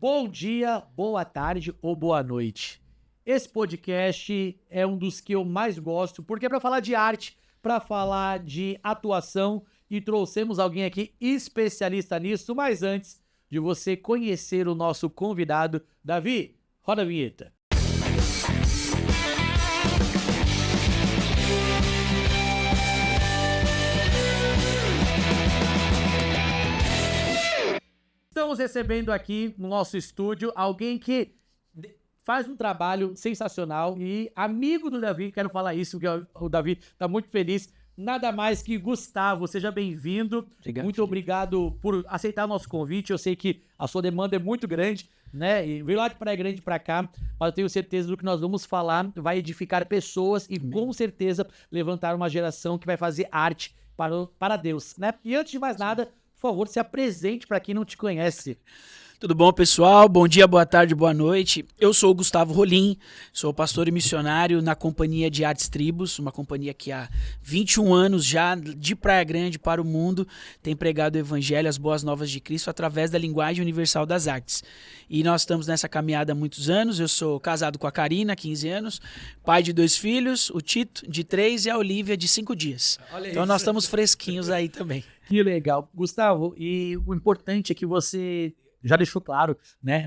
Bom dia, boa tarde ou boa noite. Esse podcast é um dos que eu mais gosto, porque é para falar de arte, para falar de atuação, e trouxemos alguém aqui especialista nisso. Mas antes de você conhecer o nosso convidado, Davi, roda a vinheta. Estamos recebendo aqui no nosso estúdio alguém que faz um trabalho sensacional e amigo do Davi, quero falar isso, porque o Davi está muito feliz. Nada mais que Gustavo, seja bem-vindo. Muito obrigado por aceitar o nosso convite. Eu sei que a sua demanda é muito grande, né? E veio lá de Praia Grande para cá, mas eu tenho certeza do que nós vamos falar vai edificar pessoas e com certeza levantar uma geração que vai fazer arte para Deus, né? E antes de mais nada, por favor, se apresente para quem não te conhece. Tudo bom, pessoal? Bom dia, boa tarde, boa noite. Eu sou o Gustavo Rolim, sou pastor e missionário na Companhia de Artes Tribos, uma companhia que há 21 anos já, de Praia Grande para o mundo, tem pregado o evangelho, as boas novas de Cristo, através da linguagem universal das artes. E nós estamos nessa caminhada há muitos anos. Eu sou casado com a Karina, 15 anos, pai de 2 filhos, o Tito, de 3, e a Olivia, de 5 dias. Olha então isso. Nós estamos fresquinhos aí também. Que legal. Gustavo, e o importante é que você já deixou claro, né,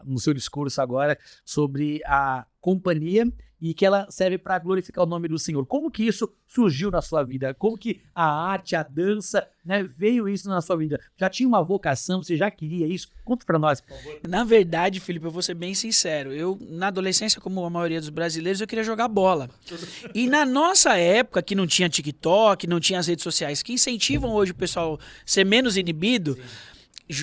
no seu discurso agora, sobre a companhia e que ela serve para glorificar o nome do Senhor. Como que isso surgiu na sua vida? Como que a arte, a dança, né, veio isso na sua vida? Já tinha uma vocação? Você já queria isso? Conta para nós, por favor. Na verdade, Felipe, eu vou ser bem sincero. Eu, na adolescência, como a maioria dos brasileiros, eu queria jogar bola. E na nossa época, que não tinha TikTok, não tinha as redes sociais, que incentivam hoje o pessoal a ser menos inibido,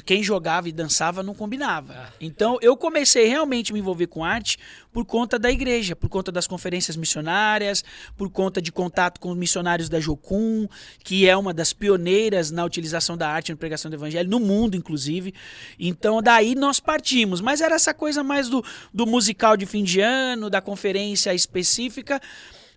quem jogava e dançava não combinava. Então eu comecei realmente a me envolver com arte por conta da igreja, por conta das conferências missionárias, por conta de contato com os missionários da Jocum, que é uma das pioneiras na utilização da arte na pregação do evangelho, no mundo inclusive. Então daí nós partimos, mas era essa coisa mais do musical de fim de ano, da conferência específica.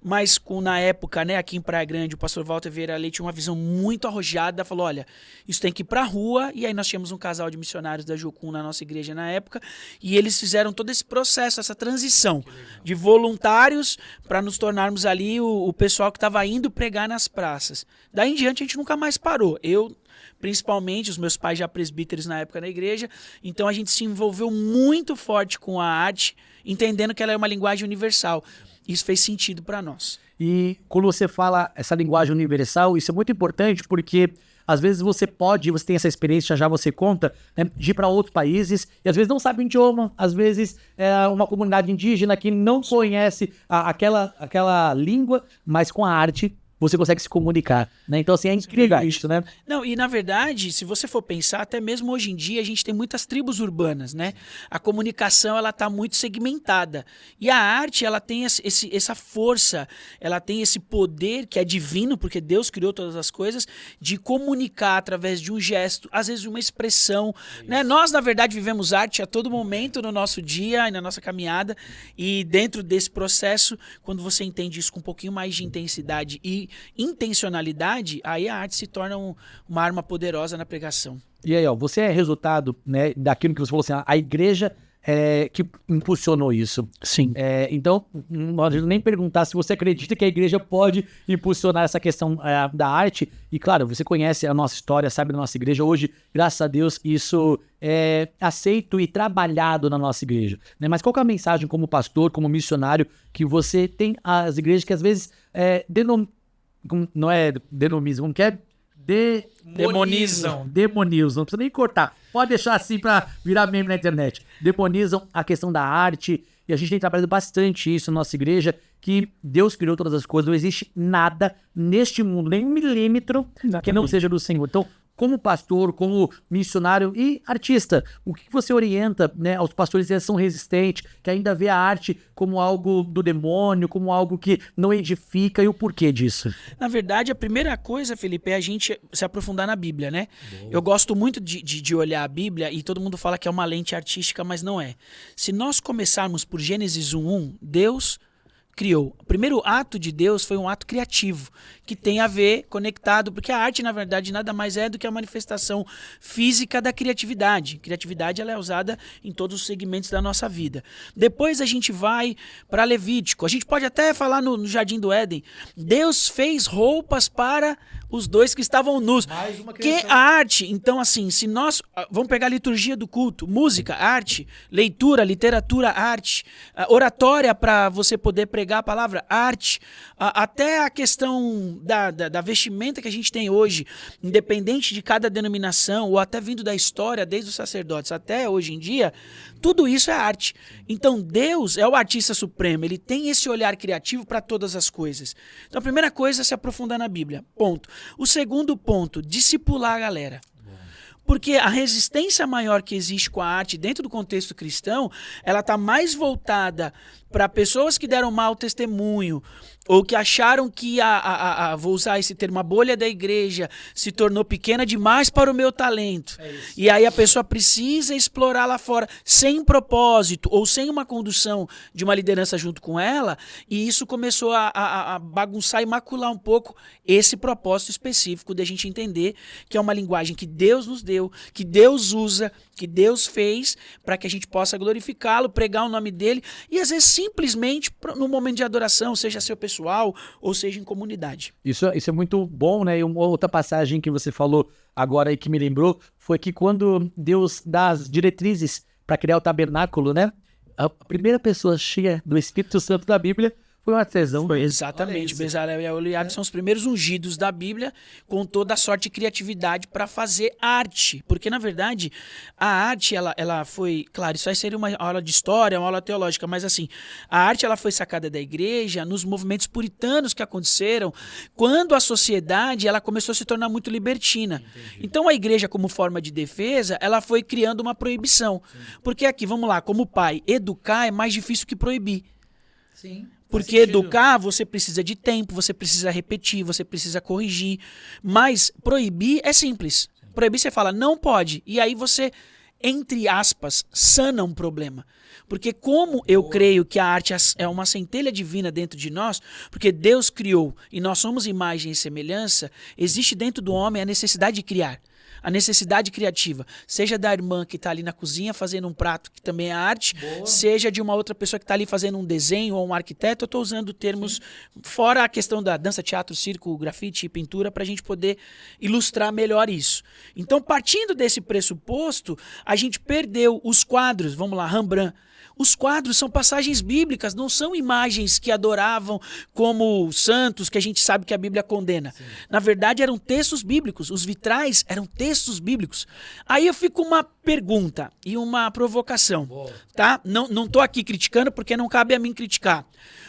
Mas na época, né, aqui em Praia Grande, o pastor Walter Vieira Leite tinha uma visão muito arrojada, falou, olha, isso tem que ir pra rua. E aí nós tínhamos um casal de missionários da Jocum na nossa igreja na época, e eles fizeram todo esse processo, essa transição de voluntários para nos tornarmos ali o pessoal que estava indo pregar nas praças. Daí em diante a gente nunca mais parou. Eu, principalmente, os meus pais já presbíteros na época na igreja, então a gente se envolveu muito forte com a arte, entendendo que ela é uma linguagem universal. Isso fez sentido para nós. E quando você fala essa linguagem universal, isso é muito importante porque às vezes você tem essa experiência, já você conta, né, de ir para outros países e às vezes não sabe o idioma, às vezes é uma comunidade indígena que não conhece aquela língua, mas com a arte você consegue se comunicar, né? Então, assim, é incrível isso, né? Não, e na verdade, se você for pensar, até mesmo hoje em dia, a gente tem muitas tribos urbanas, né? A comunicação, ela tá muito segmentada. E a arte, ela tem essa força, ela tem esse poder que é divino, porque Deus criou todas as coisas, de comunicar através de um gesto, às vezes uma expressão, né? Nós, na verdade, vivemos arte a todo momento no nosso dia e na nossa caminhada, e dentro desse processo, quando você entende isso com um pouquinho mais de intensidade e intencionalidade, aí a arte se torna uma arma poderosa na pregação. E aí, ó, você é resultado, né, daquilo que você falou assim, a igreja que impulsionou isso. Sim. Então, não adianta nem perguntar se você acredita que a igreja pode impulsionar essa questão da arte. E claro, você conhece a nossa história, sabe da nossa igreja. Hoje, graças a Deus, isso é aceito e trabalhado na nossa igreja, né? Mas qual que é a mensagem como pastor, como missionário, que você tem às igrejas que às vezes não é denomizam, como que é? Demonizam, não precisa nem cortar, pode deixar assim pra virar meme na internet. Demonizam a questão da arte, e a gente tem trabalhado bastante isso na nossa igreja, que Deus criou todas as coisas, não existe nada neste mundo, nem 1 milímetro que não seja do Senhor. Então, como pastor, como missionário e artista, o que você orienta, né, aos pastores que são resistentes, que ainda vê a arte como algo do demônio, como algo que não edifica, e o porquê disso? Na verdade, a primeira coisa, Felipe, é a gente se aprofundar na Bíblia, né? Boa. Eu gosto muito de olhar a Bíblia, e todo mundo fala que é uma lente artística, mas não é. Se nós começarmos por Gênesis 1:1, Deus criou. O primeiro ato de Deus foi um ato criativo, que tem a ver conectado, porque a arte, na verdade, nada mais é do que a manifestação física da criatividade. Criatividade ela é usada em todos os segmentos da nossa vida. Depois a gente vai para Levítico. A gente pode até falar no Jardim do Éden. Deus fez roupas para os dois que estavam nus. Que a arte, então assim, se nós vamos pegar a liturgia do culto, música, arte, leitura, literatura, arte, oratória para você poder pregar a palavra, arte, até a questão da vestimenta que a gente tem hoje, independente de cada denominação, ou até vindo da história, desde os sacerdotes até hoje em dia, tudo isso é arte. Então Deus é o artista supremo, ele tem esse olhar criativo para todas as coisas. Então a primeira coisa é se aprofundar na Bíblia, ponto. O segundo ponto, discipular a galera. Porque a resistência maior que existe com a arte dentro do contexto cristão, ela está mais voltada para pessoas que deram mau testemunho, ou que acharam que vou usar esse termo, a bolha da igreja se tornou pequena demais para o meu talento. E aí a pessoa precisa explorar lá fora, sem propósito, ou sem uma condução de uma liderança junto com ela, e isso começou a bagunçar e macular um pouco esse propósito específico de a gente entender que é uma linguagem que Deus nos deu, que Deus usa, que Deus fez para que a gente possa glorificá-lo, pregar o nome dele, e às vezes simplesmente no momento de adoração, seja seu pessoal ou seja em comunidade. Isso é muito bom, né? E uma outra passagem que você falou agora aí que me lembrou foi que quando Deus dá as diretrizes para criar o tabernáculo, né? A primeira pessoa cheia do Espírito Santo da Bíblia foi um artesão. Foi exatamente. Bezalel e Aholiabe são os primeiros ungidos da Bíblia com toda a sorte e criatividade para fazer arte. Porque, na verdade, a arte, ela foi... Claro, isso aí seria uma aula de história, uma aula teológica, mas assim, a arte ela foi sacada da igreja nos movimentos puritanos que aconteceram quando a sociedade ela começou a se tornar muito libertina. Entendi. Então, a igreja, como forma de defesa, ela foi criando uma proibição. Sim. Porque aqui, vamos lá, como pai, educar é mais difícil que proibir. Sim. Porque educar, você precisa de tempo, você precisa repetir, você precisa corrigir. Mas proibir é simples. Proibir você fala, não pode. E aí você, entre aspas, sana um problema. Porque como eu creio que a arte é uma centelha divina dentro de nós, porque Deus criou e nós somos imagem e semelhança, existe dentro do homem a necessidade de criar. A necessidade criativa, seja da irmã que está ali na cozinha fazendo um prato, que também é arte, seja de uma outra pessoa que está ali fazendo um desenho ou um arquiteto. Eu estou usando termos fora a questão da dança, teatro, circo, grafite e pintura para a gente poder ilustrar melhor isso. Então, partindo desse pressuposto, a gente perdeu os quadros, vamos lá, Rembrandt. Os quadros são passagens bíblicas, não são imagens que adoravam como santos, que a gente sabe que a Bíblia condena. Sim. Na verdade, eram textos bíblicos. Os vitrais eram textos bíblicos. Aí eu fico uma pergunta e uma provocação. Boa. Tá? Não estou aqui criticando porque não cabe a mim criticar.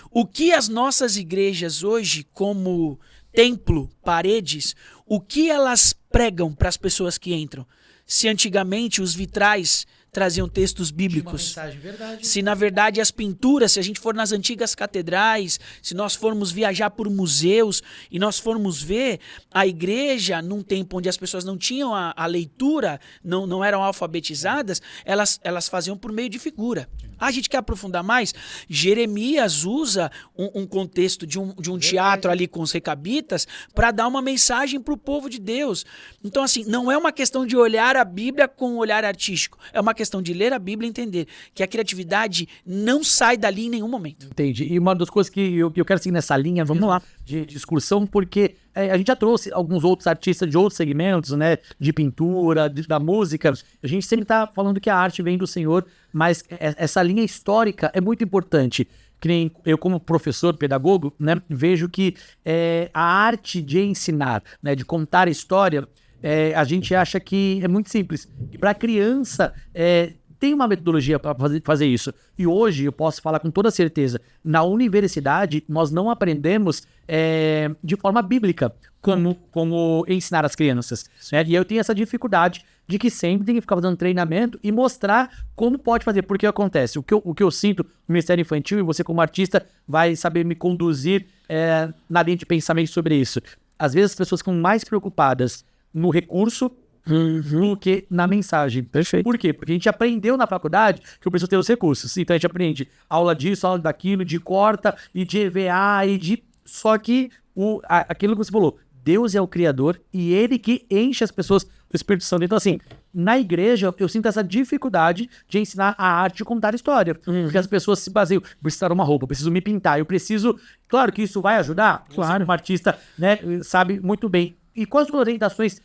O que as nossas igrejas hoje, como templo, paredes, o que elas pregam para as pessoas que entram? Se antigamente os vitrais traziam textos bíblicos. Uma mensagem, verdade. Se na verdade as pinturas, se a gente for nas antigas catedrais, se nós formos viajar por museus e nós formos ver a igreja num tempo onde as pessoas não tinham a leitura, não eram alfabetizadas, elas faziam por meio de figura. A gente quer aprofundar mais? Jeremias usa um contexto de um teatro ali com os recabitas para dar uma mensagem para o povo de Deus. Então assim, não é uma questão de olhar a Bíblia com um olhar artístico, é uma questão de ler a Bíblia e entender que a criatividade não sai dali em nenhum momento. Entendi. E uma das coisas que eu quero seguir nessa linha, vamos lá, de discussão, porque a gente já trouxe alguns outros artistas de outros segmentos, né, de pintura, da música. A gente sempre está falando que a arte vem do Senhor, mas essa linha histórica é muito importante. Que nem eu, como professor, pedagogo, né, vejo que a arte de ensinar, né, de contar história, a gente acha que é muito simples. E para a criança, tem uma metodologia para fazer isso. E hoje, eu posso falar com toda certeza, na universidade, nós não aprendemos de forma bíblica como ensinar as crianças. Né? E eu tenho essa dificuldade de que sempre tem que ficar fazendo treinamento e mostrar como pode fazer. Porque acontece, o que eu sinto no Ministério Infantil, e você como artista vai saber me conduzir na linha de pensamento sobre isso. Às vezes as pessoas ficam mais preocupadas no recurso do que na mensagem. Perfeito. Por quê? Porque a gente aprendeu na faculdade que eu preciso ter os recursos. Então a gente aprende aula disso, aula daquilo, de corta e de EVA e de... Só que aquilo que você falou, Deus é o Criador e Ele que enche as pessoas do Espírito Santo. Então assim, na igreja eu sinto essa dificuldade de ensinar a arte de contar história. Porque as pessoas se baseiam, eu preciso dar uma roupa, eu preciso me pintar, eu preciso... Claro que isso vai ajudar. Claro. Um artista, né, sabe muito bem. E quais as orientações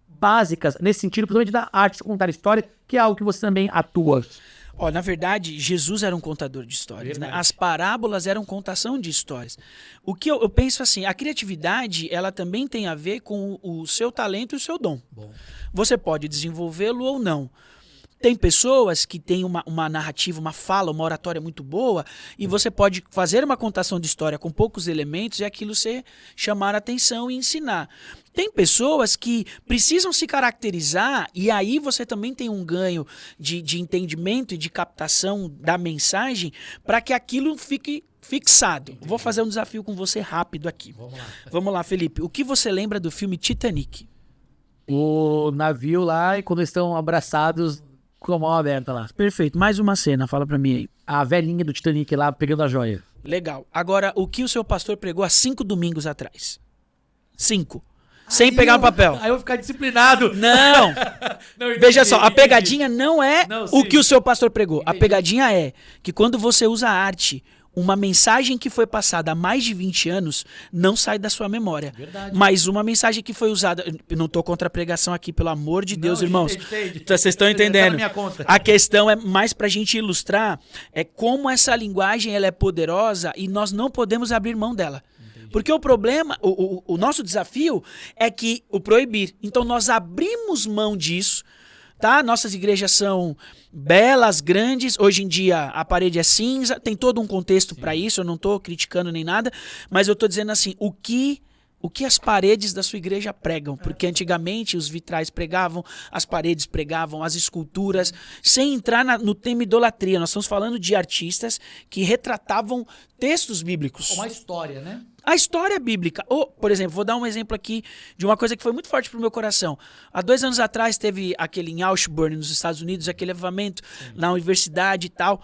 básicas nesse sentido, principalmente da arte de contar história, que é algo que você também atua? Ó, na verdade, Jesus era um contador de histórias, né? As parábolas eram contação de histórias. O que eu penso assim, a criatividade, ela também tem a ver com o seu talento e o seu dom. Bom. Você pode desenvolvê-lo ou não. Tem pessoas que têm uma narrativa, uma fala, uma oratória muito boa, e você pode fazer uma contação de história com poucos elementos e aquilo ser chamar a atenção e ensinar. Tem pessoas que precisam se caracterizar, e aí você também tem um ganho de entendimento e de captação da mensagem para que aquilo fique fixado. Entendi. Vou fazer um desafio com você rápido aqui. Vamos lá, Felipe. O que você lembra do filme Titanic? O navio lá e quando estão abraçados com a mão aberta lá. Perfeito. Mais uma cena, fala pra mim aí. A velhinha do Titanic lá pegando a joia. Legal. Agora, o que o seu pastor pregou há 5 domingos atrás? 5. Sem pegar no papel. Aí eu vou ficar disciplinado. Não. Veja só, a pegadinha não é o que o seu pastor pregou. A pegadinha é que quando você usa a arte, uma mensagem que foi passada há mais de 20 anos não sai da sua memória. Verdade. Mas uma mensagem que foi usada... Eu não estou contra a pregação aqui, pelo amor de Deus, irmãos. Vocês estão entendendo. A questão é mais para a gente ilustrar como essa linguagem ela é poderosa e nós não podemos abrir mão dela. Porque o problema, o nosso desafio é que o proibir. Então nós abrimos mão disso, tá? Nossas igrejas são belas, grandes. Hoje em dia a parede é cinza, tem todo um contexto para isso. Eu não estou criticando nem nada, mas eu estou dizendo assim, o que as paredes da sua igreja pregam? Porque antigamente os vitrais pregavam, as paredes pregavam, as esculturas, sem entrar no tema idolatria. Nós estamos falando de artistas que retratavam textos bíblicos. Uma história, né? A história bíblica. Por exemplo, vou dar um exemplo aqui de uma coisa que foi muito forte pro meu coração. Há 2 anos atrás teve aquele em Ashburn, nos Estados Unidos, aquele avivamento na universidade e tal.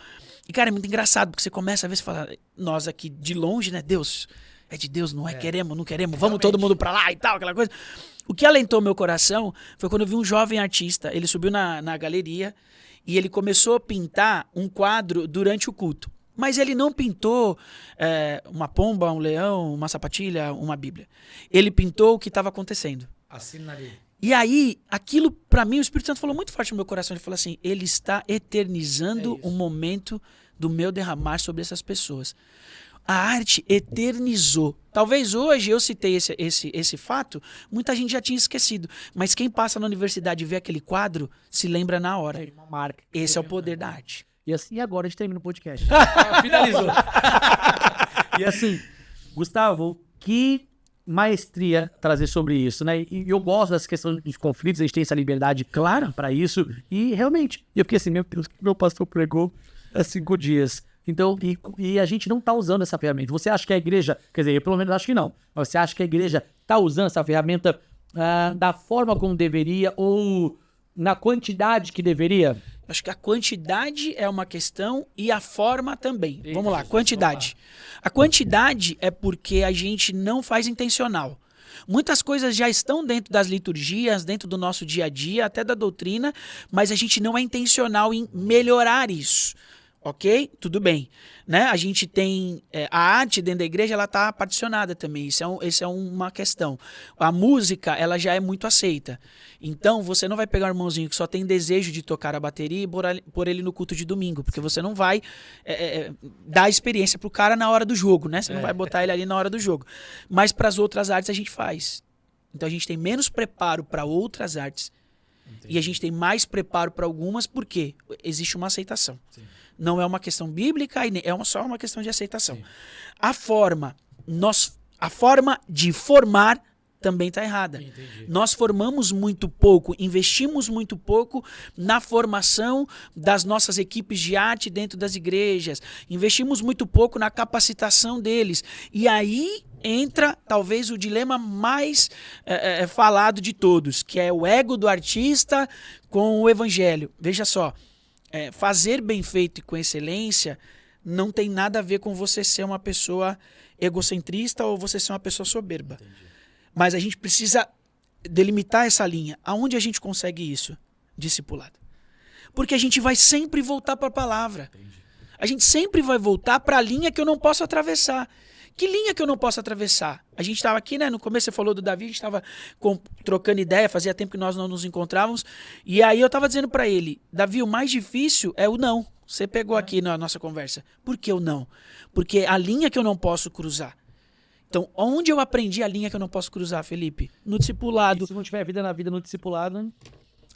E, cara, é muito engraçado, porque você começa a ver, você fala, nós aqui de longe, né, Deus... É de Deus, não é? Queremos, não queremos, vamos todo mundo pra lá e tal, aquela coisa. O que alentou meu coração foi quando eu vi um jovem artista, ele subiu na galeria e ele começou a pintar um quadro durante o culto. Mas ele não pintou uma pomba, um leão, uma sapatilha, uma bíblia. Ele pintou o que estava acontecendo. Assina ali. E aí, aquilo, pra mim, o Espírito Santo falou muito forte no meu coração. Ele falou assim, ele está eternizando o momento do meu derramar sobre essas pessoas. A arte eternizou. Talvez hoje eu citei esse fato, muita gente já tinha esquecido. Mas quem passa na universidade e vê aquele quadro, se lembra na hora. Uma marca. Esse é o poder da arte. E assim, agora a gente termina o podcast. Finalizou. E assim, Gustavo, que maestria trazer sobre isso, né? E eu gosto dessa questão de conflitos, a gente tem essa liberdade clara para isso. E realmente, eu fiquei assim, meu Deus, que meu pastor pregou há 5 dias. Então, e a gente não está usando essa ferramenta. Você acha que a igreja, quer dizer, eu pelo menos acho que não, mas você acha que a igreja está usando essa ferramenta da forma como deveria ou na quantidade que deveria? Acho que a quantidade é uma questão e a forma também. Vamos lá, quantidade. A quantidade é porque a gente não faz intencional. Muitas coisas já estão dentro das liturgias, dentro do nosso dia a dia, até da doutrina, mas a gente não é intencional em melhorar isso. Ok? Tudo bem. Né? A gente tem... a arte dentro da igreja, ela está particionada também. Isso é uma questão. A música, ela já é muito aceita. Então, você não vai pegar um irmãozinho que só tem desejo de tocar a bateria e pôr ele no culto de domingo. Porque você não vai dar experiência pro cara na hora do jogo, né? Você não vai botar ele ali na hora do jogo. Mas para as outras artes a gente faz. Então, a gente tem menos preparo para outras artes. Entendi. E a gente tem mais preparo para algumas porque existe uma aceitação. Sim. Não é uma questão bíblica, é só uma questão de aceitação. Sim. A forma de formar também está errada. Entendi. Nós formamos muito pouco, investimos muito pouco na formação das nossas equipes de arte dentro das igrejas, investimos muito pouco na capacitação deles. E aí entra talvez o dilema mais falado de todos, que é o ego do artista com o evangelho. Veja só, fazer bem feito e com excelência não tem nada a ver com você ser uma pessoa egocentrista ou você ser uma pessoa soberba. Entendi. Mas a gente precisa delimitar essa linha. Aonde a gente consegue isso? Discipulado. Porque a gente vai sempre voltar para a palavra. Entendi. A gente sempre vai voltar para a linha que eu não posso atravessar. Que linha que eu não posso atravessar? A gente estava aqui, né? No começo você falou do Davi, a gente estava trocando ideia, fazia tempo que nós não nos encontrávamos. E aí eu estava dizendo para ele, Davi, o mais difícil é o não. Você pegou aqui na nossa conversa. Por que o não? Porque a linha que eu não posso cruzar. Então, onde eu aprendi a linha que eu não posso cruzar, Felipe? No discipulado. E se não tiver vida na vida no discipulado,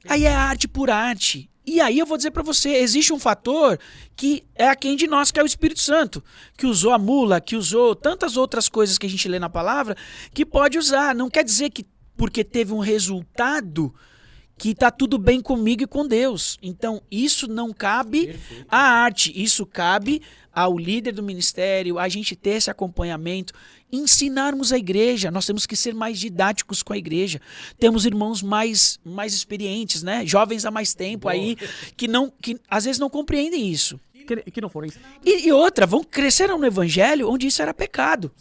Aí é arte por arte. E aí eu vou dizer para você, existe um fator que é aquém de nós, que é o Espírito Santo, que usou a mula, que usou tantas outras coisas que a gente lê na palavra, que pode usar. Não quer dizer que porque teve um resultado que tá tudo bem comigo e com Deus. Então, isso não cabe à arte, isso cabe ao líder do ministério, a gente ter esse acompanhamento, ensinarmos a igreja. Nós temos que ser mais didáticos com a igreja. Temos irmãos mais experientes, né? Jovens há mais tempo aí, que às vezes não compreendem isso. que não foram ensinados. E outra, cresceram no evangelho onde isso era pecado.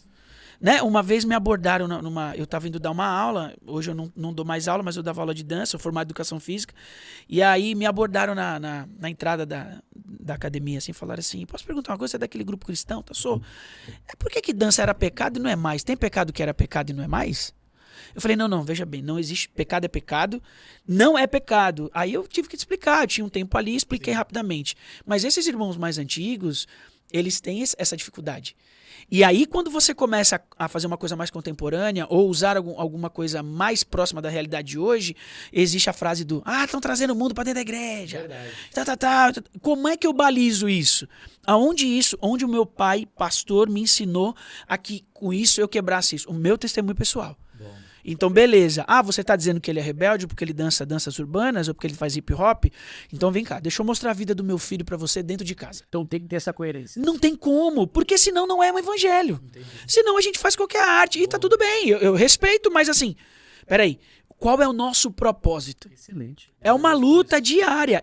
Né? Uma vez me abordaram eu estava indo dar uma aula, hoje eu não dou mais aula, mas eu dava aula de dança, sou formado em educação física, e aí me abordaram na entrada da academia, assim, falaram assim, posso perguntar uma coisa, você é daquele grupo cristão? Tá, sou. Por que dança era pecado e não é mais? Tem pecado que era pecado e não é mais? Eu falei, não, veja bem, não existe, pecado é pecado, não é pecado. Aí eu tive que te explicar, eu tinha um tempo ali, expliquei rapidamente. Mas esses irmãos mais antigos, eles têm essa dificuldade. E aí, quando você começa a fazer uma coisa mais contemporânea ou usar alguma coisa mais próxima da realidade de hoje, existe a frase do estão trazendo o mundo para dentro da igreja. Verdade. Como é que eu balizo isso? Onde o meu pai, pastor, me ensinou a que com isso eu quebrasse isso? O meu testemunho pessoal. Bom. Então, beleza. Você está dizendo que ele é rebelde porque ele dança danças urbanas ou porque ele faz hip hop? Então, vem cá, deixa eu mostrar a vida do meu filho para você dentro de casa. Então tem que ter essa coerência. Não tem como, porque senão não é um evangelho. Entendi. Senão a gente faz qualquer arte e tá tudo bem. Eu respeito, mas assim, peraí. Qual é o nosso propósito? Excelente. É uma luta diária.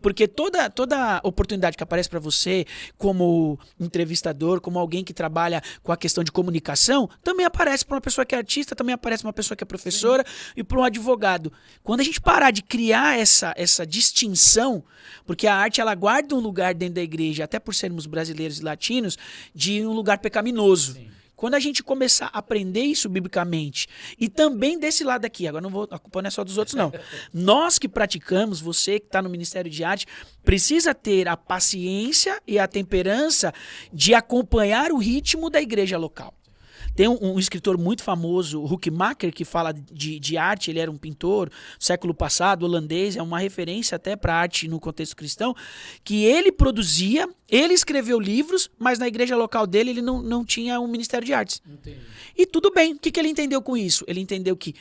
Porque toda oportunidade que aparece para você como entrevistador, como alguém que trabalha com a questão de comunicação, também aparece para uma pessoa que é artista, também aparece para uma pessoa que é professora e para um advogado. Quando a gente parar de criar essa distinção, porque a arte ela guarda um lugar dentro da igreja, até por sermos brasileiros e latinos, de um lugar pecaminoso. Sim. Quando a gente começar a aprender isso biblicamente, e também desse lado aqui, agora a culpa não é só dos outros não, nós que praticamos, você que está no Ministério de Arte, precisa ter a paciência e a temperança de acompanhar o ritmo da igreja local. Tem um escritor muito famoso, o Huckmacher, que fala de arte, ele era um pintor século passado, holandês, é uma referência até para arte no contexto cristão, que ele produzia, ele escreveu livros, mas na igreja local dele ele não tinha um ministério de artes. Entendi. E tudo bem, o que ele entendeu com isso? Ele entendeu que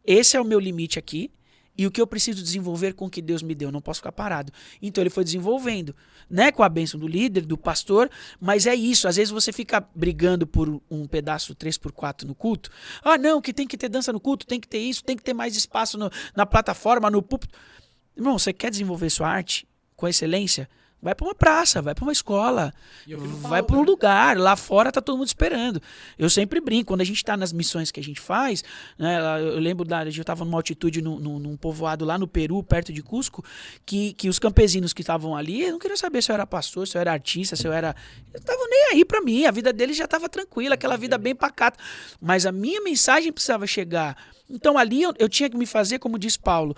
esse é o meu limite aqui, e o que eu preciso desenvolver com o que Deus me deu, eu não posso ficar parado. Então ele foi desenvolvendo, né, com a bênção do líder, do pastor, mas é isso, às vezes você fica brigando por um pedaço 3x4 no culto. Não, que tem que ter dança no culto, tem que ter isso, tem que ter mais espaço na plataforma, no púlpito. Irmão, você quer desenvolver sua arte com excelência? Vai para uma praça, vai para uma escola, vai para um lugar, lá fora tá todo mundo esperando. Eu sempre brinco, quando a gente tá nas missões que a gente faz, né, eu lembro, eu tava numa altitude num povoado lá no Peru, perto de Cusco, que os campesinos que estavam ali, não queriam saber se eu era pastor, se eu era artista, se eu era... Eu tava nem aí para mim, a vida deles já tava tranquila, aquela vida bem pacata. Mas a minha mensagem precisava chegar. Então ali eu tinha que me fazer, como diz Paulo,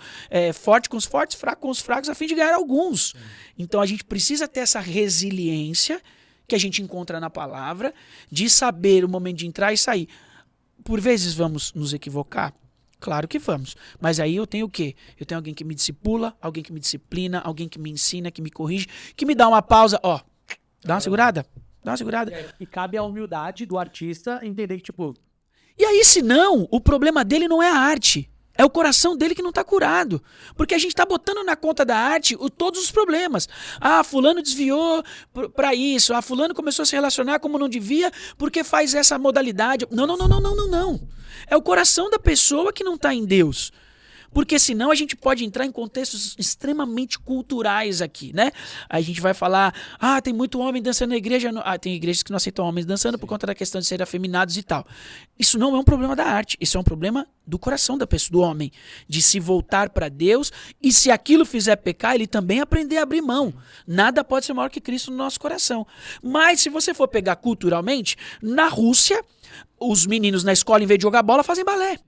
forte com os fortes, fraco com os fracos, a fim de ganhar alguns. Sim. Então a gente precisa ter essa resiliência que a gente encontra na palavra, de saber o momento de entrar e sair. Por vezes vamos nos equivocar? Claro que vamos. Mas aí eu tenho o quê? Eu tenho alguém que me discipula, alguém que me disciplina, alguém que me ensina, que me corrige, que me dá uma pausa, dá uma segurada, dá uma segurada. E cabe a humildade do artista entender que, tipo... E aí, se não, o problema dele não é a arte. É o coração dele que não está curado. Porque a gente está botando na conta da arte todos os problemas. Ah, fulano desviou para isso. Ah, fulano começou a se relacionar como não devia porque faz essa modalidade. Não, não, não, não, não, não, não. É o coração da pessoa que não está em Deus. Porque senão a gente pode entrar em contextos extremamente culturais aqui, né? A gente vai falar, tem muito homem dançando na igreja. Tem igrejas que não aceitam homens dançando por conta da questão de serem afeminados e tal. Isso não é um problema da arte, isso é um problema do coração da pessoa, do homem, de se voltar para Deus e se aquilo fizer pecar, ele também aprender a abrir mão. Nada pode ser maior que Cristo no nosso coração. Mas se você for pegar culturalmente, na Rússia, os meninos na escola, em vez de jogar bola, fazem balé.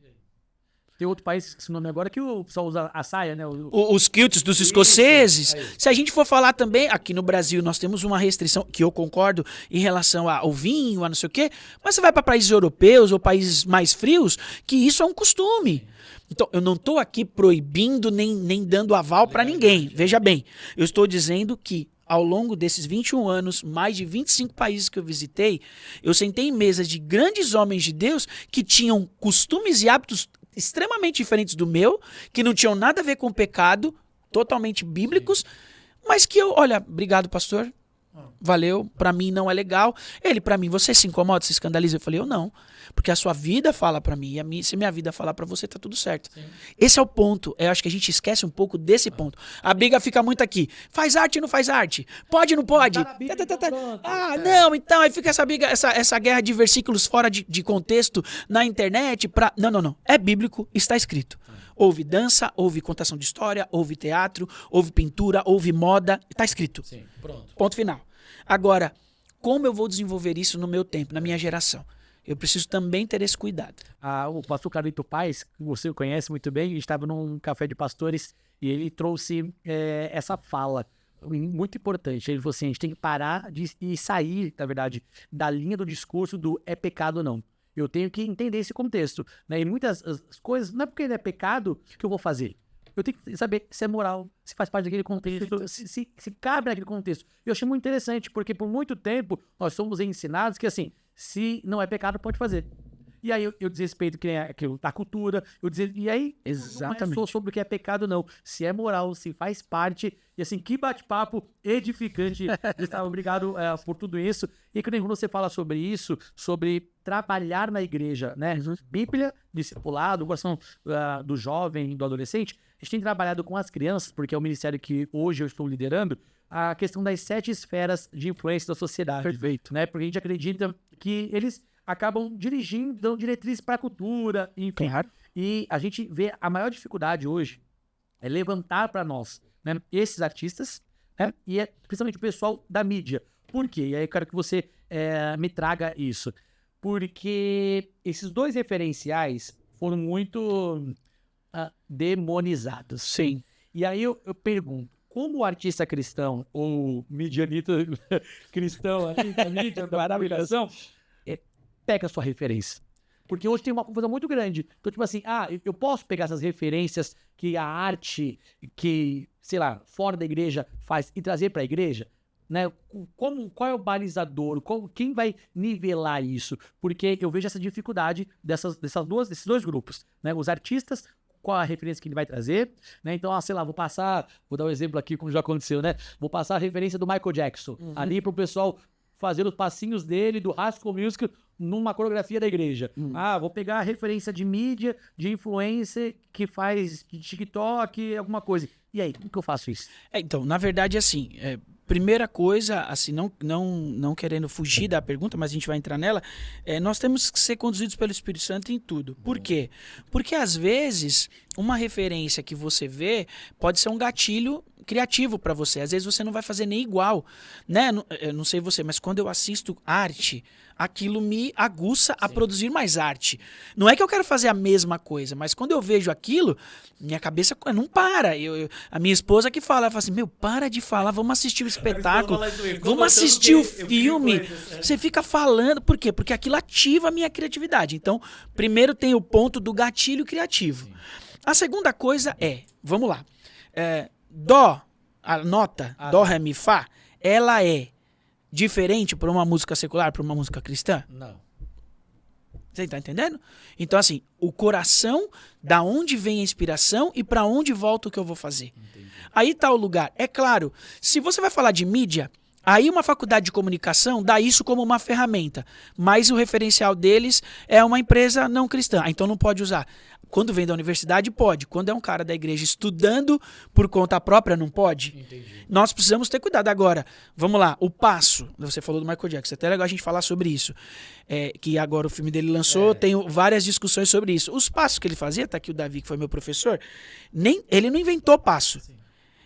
Tem outro país, que esse nome agora, que o pessoal usa a saia, né? Os kilts dos escoceses. Se a gente for falar também, aqui no Brasil nós temos uma restrição, que eu concordo, em relação ao vinho, a não sei o quê, mas você vai para países europeus ou países mais frios, que isso é um costume. Então, eu não estou aqui proibindo nem dando aval para ninguém. Veja bem, eu estou dizendo que ao longo desses 21 anos, mais de 25 países que eu visitei, eu sentei em mesas de grandes homens de Deus que tinham costumes e hábitos extremamente diferentes do meu, que não tinham nada a ver com o pecado, totalmente bíblicos, mas que olha, obrigado, pastor, valeu, pra mim não é legal. Ele, pra mim, você se incomoda, se escandaliza? Eu falei, eu não, porque a sua vida fala pra mim, e se minha vida falar pra você, tá tudo certo. Sim. Esse é o ponto, eu acho que a gente esquece um pouco desse ponto. A briga fica muito aqui, faz arte ou não faz arte? Pode ou não pode? Não, então, aí fica essa briga, essa guerra de versículos fora de contexto na internet, não, é bíblico, está escrito. Houve dança, houve contação de história, houve teatro, houve pintura, houve moda, está escrito. Sim, pronto. Ponto final. Agora, como eu vou desenvolver isso no meu tempo, na minha geração? Eu preciso também ter esse cuidado. O pastor Carlito Paes, que você conhece muito bem, estava num café de pastores e ele trouxe essa fala muito importante. Ele falou assim, a gente tem que parar e sair, na verdade, da linha do discurso do é pecado ou não. Eu tenho que entender esse contexto, né? E muitas coisas, não é porque é pecado que eu vou fazer. Eu tenho que saber se é moral, se faz parte daquele contexto, se cabe naquele contexto. Eu achei muito interessante, porque por muito tempo nós somos ensinados que, assim, se não é pecado, pode fazer. E aí eu desrespeito que é aquilo da cultura, e aí exatamente. Não é só sobre o que é pecado, não. Se é moral, se faz parte, e assim, que bate-papo edificante. Obrigado por tudo isso. E quando você fala sobre isso, sobre trabalhar na igreja, né? Bíblia, discipulado, coração do jovem, do adolescente, a gente tem trabalhado com as crianças, porque é o ministério que hoje eu estou liderando, a questão das 7 esferas de influência da sociedade. Perfeito. Né? Porque a gente acredita que eles acabam dirigindo, dando diretrizes para a cultura, enfim. Claro. E a gente vê a maior dificuldade hoje é levantar para nós, né, esses artistas, né, e principalmente o pessoal da mídia. Por quê? E aí eu quero que você me traga isso. Porque esses dois referenciais foram muito demonizados. Sim. E aí eu pergunto, como o artista cristão, ou medianita cristão, da mídia, da maravilhação, pega a sua referência. Porque hoje tem uma confusão muito grande. Então, tipo assim, eu posso pegar essas referências que a arte, sei lá, fora da igreja faz e trazer para a igreja? Né? Qual é o balizador? Quem vai nivelar isso? Porque eu vejo essa dificuldade desses dois grupos. Né? Os artistas, qual a referência que ele vai trazer? Né? Então, sei lá, vou dar um exemplo aqui, como já aconteceu, né? Vou passar a referência do Michael Jackson, ali para o pessoal fazer os passinhos dele, do High School Musical, numa coreografia da igreja. Vou pegar a referência de mídia, de influencer, que faz de TikTok, alguma coisa. E aí, como que eu faço isso? Então, na verdade, assim, primeira coisa, assim, não querendo fugir da pergunta, mas a gente vai entrar nela, nós temos que ser conduzidos pelo Espírito Santo em tudo. Por quê? Porque, às vezes, uma referência que você vê pode ser um gatilho criativo para você. Às vezes você não vai fazer nem igual, né? Eu não sei você, mas quando eu assisto arte, aquilo me aguça a produzir mais arte. Não é que eu quero fazer a mesma coisa, mas quando eu vejo aquilo, minha cabeça não para. A minha esposa que fala, ela fala assim, para de falar, vamos assistir o espetáculo, vamos assistir o filme. Você fica falando, por quê? Porque aquilo ativa a minha criatividade. Então, primeiro tem o ponto do gatilho criativo. A segunda coisa vamos lá, Dó, a nota, Dó, Ré, Mi, Fá, ela é diferente para uma música secular, para uma música cristã? Não. Você tá entendendo? Então, assim, o coração, da onde vem a inspiração e para onde volta o que eu vou fazer. Entendi. Aí tá o lugar. É claro, se você vai falar de mídia, aí uma faculdade de comunicação dá isso como uma ferramenta, mas o referencial deles é uma empresa não cristã, então não pode usar. Quando vem da universidade, pode. Quando é um cara da igreja estudando por conta própria, não pode. Entendi. Nós precisamos ter cuidado. Agora, vamos lá, o passo. Você falou do Michael Jackson, até é legal a gente falar sobre isso. Que agora o filme dele lançou, tem várias discussões sobre isso. Os passos que ele fazia, tá aqui o Davi, que foi meu professor, ele não inventou passo. Sim.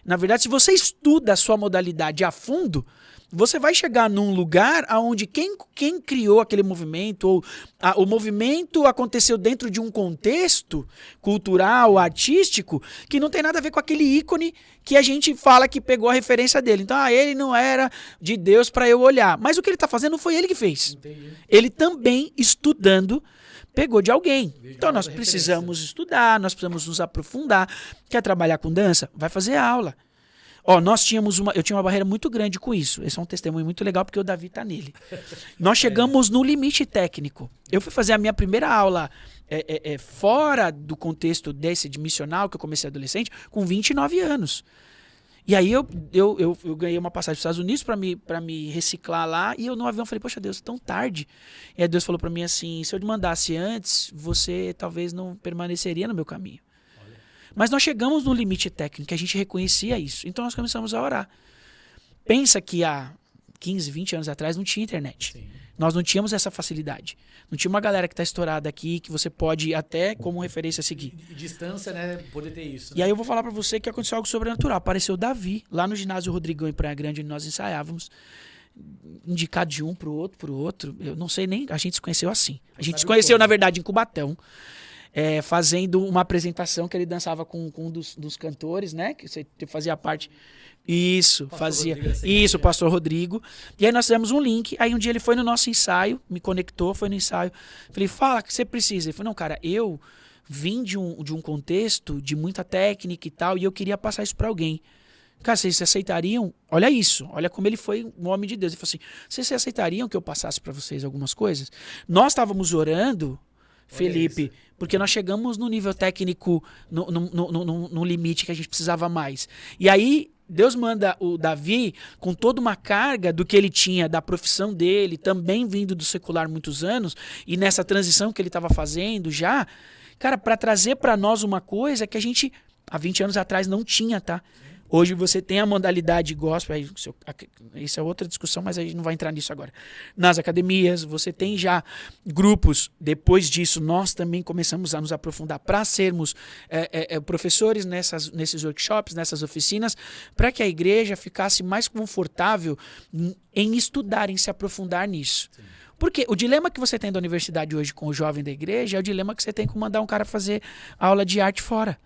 Na verdade, se você estuda a sua modalidade a fundo, você vai chegar num lugar onde quem criou aquele movimento, ou o movimento aconteceu dentro de um contexto cultural, artístico, que não tem nada a ver com aquele ícone que a gente fala que pegou a referência dele. Então, ele não era de Deus para eu olhar. Mas o que ele está fazendo não foi ele que fez. Entendi. Ele também, estudando, pegou de alguém. Então, nós precisamos estudar, nós precisamos nos aprofundar. Quer trabalhar com dança? Vai fazer aula. Eu tinha uma barreira muito grande com isso. Esse é um testemunho muito legal porque o Davi tá nele. Nós chegamos no limite técnico. Eu fui fazer a minha primeira aula fora do contexto de missional, que eu comecei adolescente, com 29 anos. E aí eu ganhei uma passagem para os Estados Unidos para me reciclar lá, e eu no avião falei, poxa Deus, tão tarde. E aí Deus falou para mim assim, se eu te mandasse antes, você talvez não permaneceria no meu caminho. Mas nós chegamos no limite técnico, a gente reconhecia isso. Então nós começamos a orar. Pensa que há 15, 20 anos atrás não tinha internet. Sim. Nós não tínhamos essa facilidade. Não tinha uma galera que está estourada aqui, que você pode até como referência seguir. E distância, né? Poder ter isso. Né? E aí eu vou falar para você que aconteceu algo sobrenatural. Apareceu o Davi, lá no ginásio Rodrigão em Praia Grande, onde nós ensaiávamos. Indicado de um pro outro. Eu não sei nem... A gente se conheceu assim. A gente se conheceu, na verdade, em Cubatão. Fazendo uma apresentação que ele dançava com um dos cantores, né? Que você fazia parte. Isso, fazia. Isso, o pastor Rodrigo. E aí nós fizemos um link. Aí um dia ele foi no nosso ensaio, me conectou, foi no ensaio. Falei, fala, o que você precisa? Ele falou, não, cara, eu vim de um contexto de muita técnica e tal, e eu queria passar isso para alguém. Cara, vocês aceitariam? Olha isso, olha como ele foi um homem de Deus. Ele falou assim, vocês aceitariam que eu passasse para vocês algumas coisas? Nós estávamos orando, Felipe, porque nós chegamos no nível técnico, no limite que a gente precisava mais. E aí, Deus manda o Davi com toda uma carga do que ele tinha, da profissão dele, também vindo do secular muitos anos, e nessa transição que ele estava fazendo já, cara, para trazer para nós uma coisa que a gente, há 20 anos atrás, não tinha, tá? Hoje você tem a modalidade gospel, isso é outra discussão, mas a gente não vai entrar nisso agora. Nas academias, você tem já grupos. Depois disso, nós também começamos a nos aprofundar para sermos professores nesses workshops, nessas oficinas, para que a igreja ficasse mais confortável em estudar, em se aprofundar nisso. Sim. Porque o dilema que você tem da universidade hoje com o jovem da igreja é o dilema que você tem com mandar um cara fazer aula de arte fora.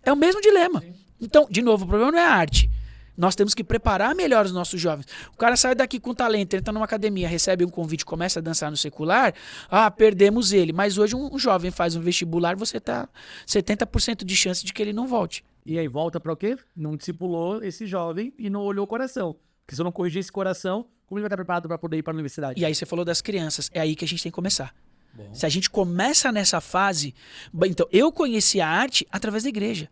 É o mesmo dilema. Sim. Então, de novo, o problema não é a arte. Nós temos que preparar melhor os nossos jovens. O cara sai daqui com talento, entra numa academia, recebe um convite, começa a dançar no secular, perdemos ele. Mas hoje um jovem faz um vestibular, você tá 70% de chance de que ele não volte. E aí volta para o quê? Não discipulou esse jovem e não olhou o coração. Porque se eu não corrigir esse coração, como ele vai estar preparado para poder ir para a universidade? E aí você falou das crianças, é aí que a gente tem que começar. Bom. Se a gente começa nessa fase... Então, eu conheci a arte através da igreja.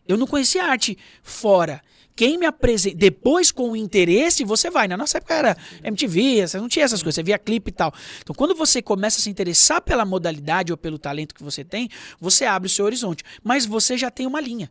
Eu não conhecia arte fora. Quem me apresenta... Depois, com o interesse, você vai. Na nossa época era MTV, você não tinha essas coisas, você via clipe e tal. Então, quando você começa a se interessar pela modalidade ou pelo talento que você tem, você abre o seu horizonte. Mas você já tem uma linha.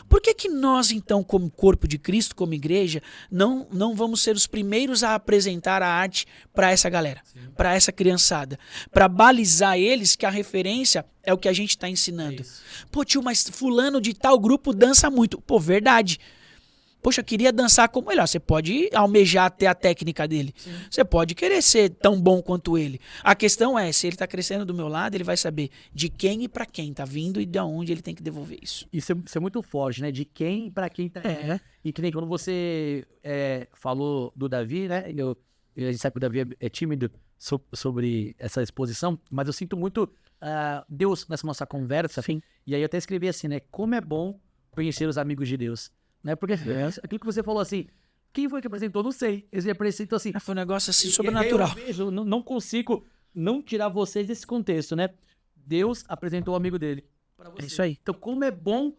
Por que nós, então, como corpo de Cristo, como igreja, não vamos ser os primeiros a apresentar a arte para essa galera, para essa criançada, para balizar eles que a referência é o que a gente está ensinando? Isso. Pô, tio, mas fulano de tal grupo dança muito. Pô, verdade. Poxa, eu queria dançar como ele. Você pode almejar ter a técnica dele. Sim. Você pode querer ser tão bom quanto ele. A questão é, se ele está crescendo do meu lado, ele vai saber de quem e para quem está vindo e de onde ele tem que devolver isso. Isso é muito forte, né? De quem e para quem está vindo. E que nem quando você falou do Davi, né? A gente sabe que o Davi é tímido sobre essa exposição, mas eu sinto muito Deus nessa nossa conversa. Sim. E aí eu até escrevi assim, né? Como é bom conhecer os amigos de Deus. Né? Porque aquilo que você falou assim, quem foi que apresentou? Não sei. Ele apresentou assim. Foi um negócio assim sobrenatural. Eu vejo, não consigo não tirar vocês desse contexto, né? Deus apresentou o amigo dele pra você. É isso aí. Então, como é bom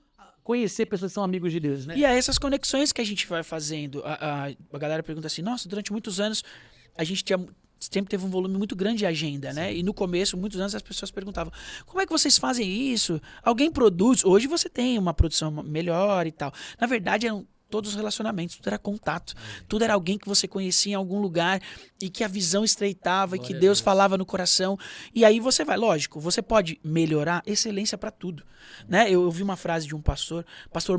conhecer pessoas que são amigos de Deus, né? E é essas conexões que a gente vai fazendo. A galera pergunta assim, nossa, durante muitos anos a gente sempre teve um volume muito grande de agenda, né? E no começo, muitos anos, as pessoas perguntavam, como é que vocês fazem isso? Alguém produz? Hoje você tem uma produção melhor e tal. Na verdade, eram todos os relacionamentos, tudo era contato, tudo era alguém que você conhecia em algum lugar e que a visão estreitava e que Deus falava no coração. E aí você vai, lógico, você pode melhorar, excelência para tudo, né? Eu ouvi uma frase de um pastor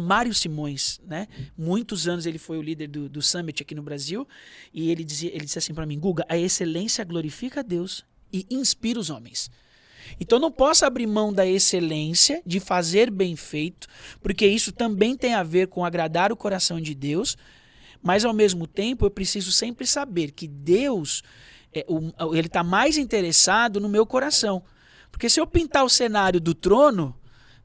Mário Simões, né? Muitos anos ele foi o líder do Summit aqui no Brasil e ele disse assim para mim, Guga, a excelência glorifica a Deus e inspira os homens. Então eu não posso abrir mão da excelência, de fazer bem feito, porque isso também tem a ver com agradar o coração de Deus, mas ao mesmo tempo eu preciso sempre saber que Deus, ele está mais interessado no meu coração. Porque se eu pintar o cenário do trono,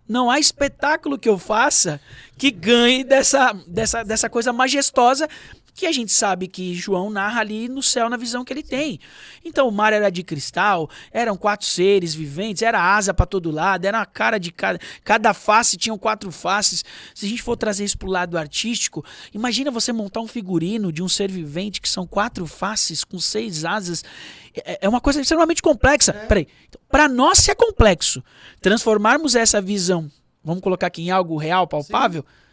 não há espetáculo que eu faça que ganhe dessa coisa majestosa que a gente sabe que João narra ali no céu na visão que ele tem. Então o mar era de cristal, eram 4 seres viventes, era asa para todo lado, era uma cara de cada face tinham 4 faces. Se a gente for trazer isso pro lado artístico, imagina você montar um figurino de um ser vivente que são 4 faces com 6 asas. É uma coisa extremamente complexa. Peraí, então, para nós se é complexo transformarmos essa visão, vamos colocar aqui em algo real, palpável. Sim.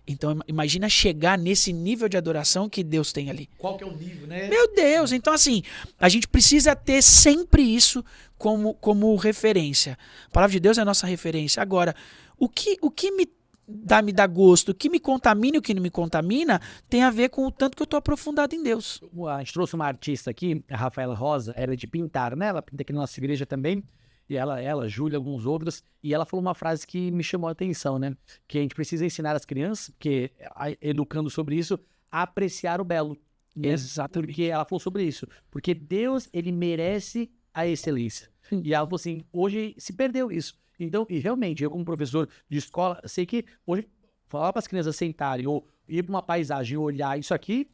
Então imagina chegar nesse nível de adoração que Deus tem ali. Qual que é o nível, né? Meu Deus, então assim, a gente precisa ter sempre isso como referência. A palavra de Deus é a nossa referência. Agora, o que me dá gosto, o que me contamina e o que não me contamina, tem a ver com o tanto que eu estou aprofundado em Deus. A gente trouxe uma artista aqui, a Rafaela Rosa, ela é de pintar, né? Ela pinta aqui na nossa igreja também. E ela, Júlia, alguns outros, e ela falou uma frase que me chamou a atenção, né? Que a gente precisa ensinar as crianças, porque educando sobre isso, a apreciar o belo. Exatamente. Porque ela falou sobre isso. Porque Deus, ele merece a excelência. E ela falou assim, hoje se perdeu isso. Então, e realmente, eu como professor de escola, sei que hoje, falar para as crianças sentarem ou ir para uma paisagem e olhar isso aqui,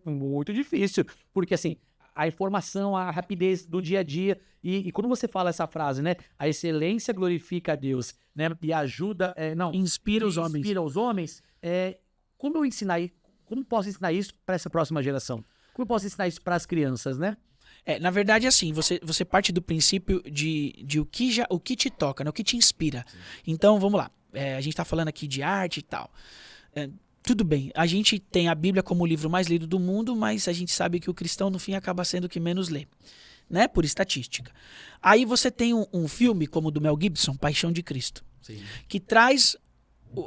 muito difícil. Porque assim, a informação, a rapidez do dia a dia. E quando você fala essa frase, né? A excelência glorifica a Deus, né? E ajuda... inspira os homens. Inspira os homens. Como posso ensinar isso para essa próxima geração? Como eu posso ensinar isso para as crianças, né? Na verdade, assim, você parte do princípio de o que te toca, né? O que te inspira. Sim. Então, vamos lá. A gente tá falando aqui de arte e tal. Tudo bem, a gente tem a Bíblia como o livro mais lido do mundo, mas a gente sabe que o cristão, no fim, acaba sendo o que menos lê, né? Por estatística. Aí você tem um filme como o do Mel Gibson, Paixão de Cristo, sim, que traz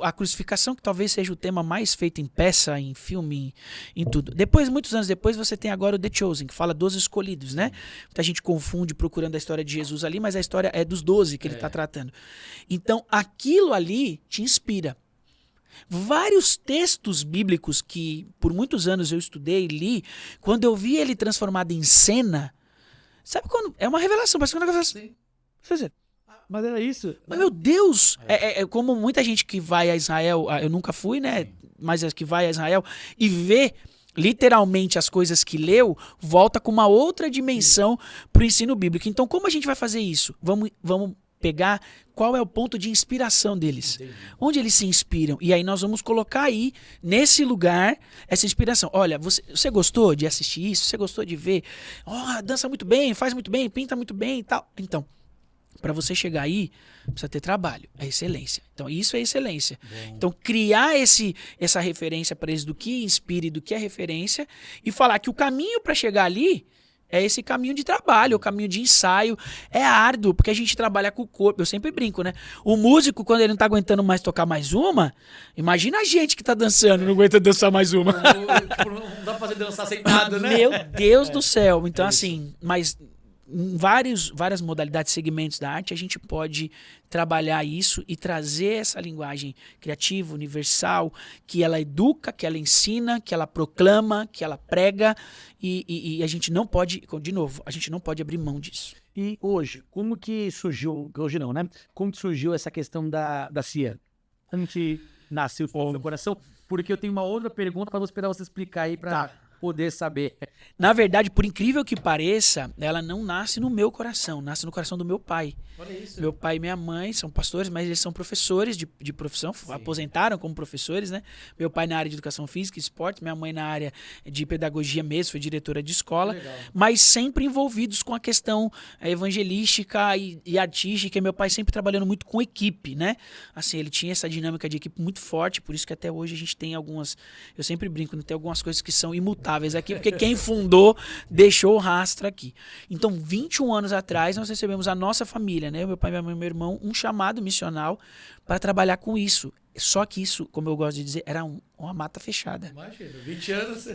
a crucificação, que talvez seja o tema mais feito em peça, em filme, em tudo. Depois, muitos anos depois, você tem agora o The Chosen, que fala dos escolhidos, né? Muita gente confunde procurando a história de Jesus ali, mas a história é dos 12 que ele está tratando. Então, aquilo ali te inspira. Vários textos bíblicos que por muitos anos eu estudei e li, quando eu vi ele transformado em cena, sabe quando? É uma revelação, parece que uma revelação. Mas era isso. Mas, meu Deus! É como muita gente que vai a Israel, eu nunca fui, né? Mas que vai a Israel e vê literalmente as coisas que leu, volta com uma outra dimensão pro ensino bíblico. Então, como a gente vai fazer isso? Vamos pegar qual é o ponto de inspiração deles. Entendi. Onde eles se inspiram. E aí nós vamos colocar aí, nesse lugar, essa inspiração. Olha, você gostou de assistir isso? Você gostou de ver? Dança muito bem, faz muito bem, pinta muito bem e tal. Então, para você chegar aí, precisa ter trabalho. É excelência. Então, isso é excelência. Bom. Então, criar essa referência para eles do que inspira e do que é referência e falar que o caminho para chegar ali é esse caminho de trabalho, o caminho de ensaio. É árduo, porque a gente trabalha com o corpo. Eu sempre brinco, né? O músico, quando ele não tá aguentando mais tocar mais uma, imagina a gente que tá dançando, não aguenta dançar mais uma. Não dá pra fazer dançar sentado, né? Meu Deus do céu. Então, assim, mas em várias modalidades, segmentos da arte, a gente pode trabalhar isso e trazer essa linguagem criativa, universal, que ela educa, que ela ensina, que ela proclama, que ela prega, e a gente não pode, de novo, a gente não pode abrir mão disso. E hoje, como que surgiu, hoje não, né? Como que surgiu essa questão da CIA? A gente nasceu no meu coração, porque eu tenho uma outra pergunta para esperar você explicar aí para poder saber. Na verdade, por incrível que pareça, ela não nasce no meu coração, nasce no coração do meu pai. Olha isso. Meu pai e minha mãe são pastores, mas eles são professores de profissão, aposentaram como professores, né? Meu pai na área de educação física e esporte, minha mãe na área de pedagogia mesmo, foi diretora de escola, mas sempre envolvidos com a questão evangelística e artística, e meu pai sempre trabalhando muito com equipe, né? Assim, ele tinha essa dinâmica de equipe muito forte, por isso que até hoje a gente tem algumas, eu sempre brinco, tem algumas coisas que são imutáveis aqui, porque quem fundou deixou o rastro aqui. Então, 21 anos atrás, nós recebemos a nossa família, né? Meu pai, minha mãe e meu irmão, um chamado missional para trabalhar com isso. Só que isso, como eu gosto de dizer, era uma mata fechada. Imagina, 20 anos...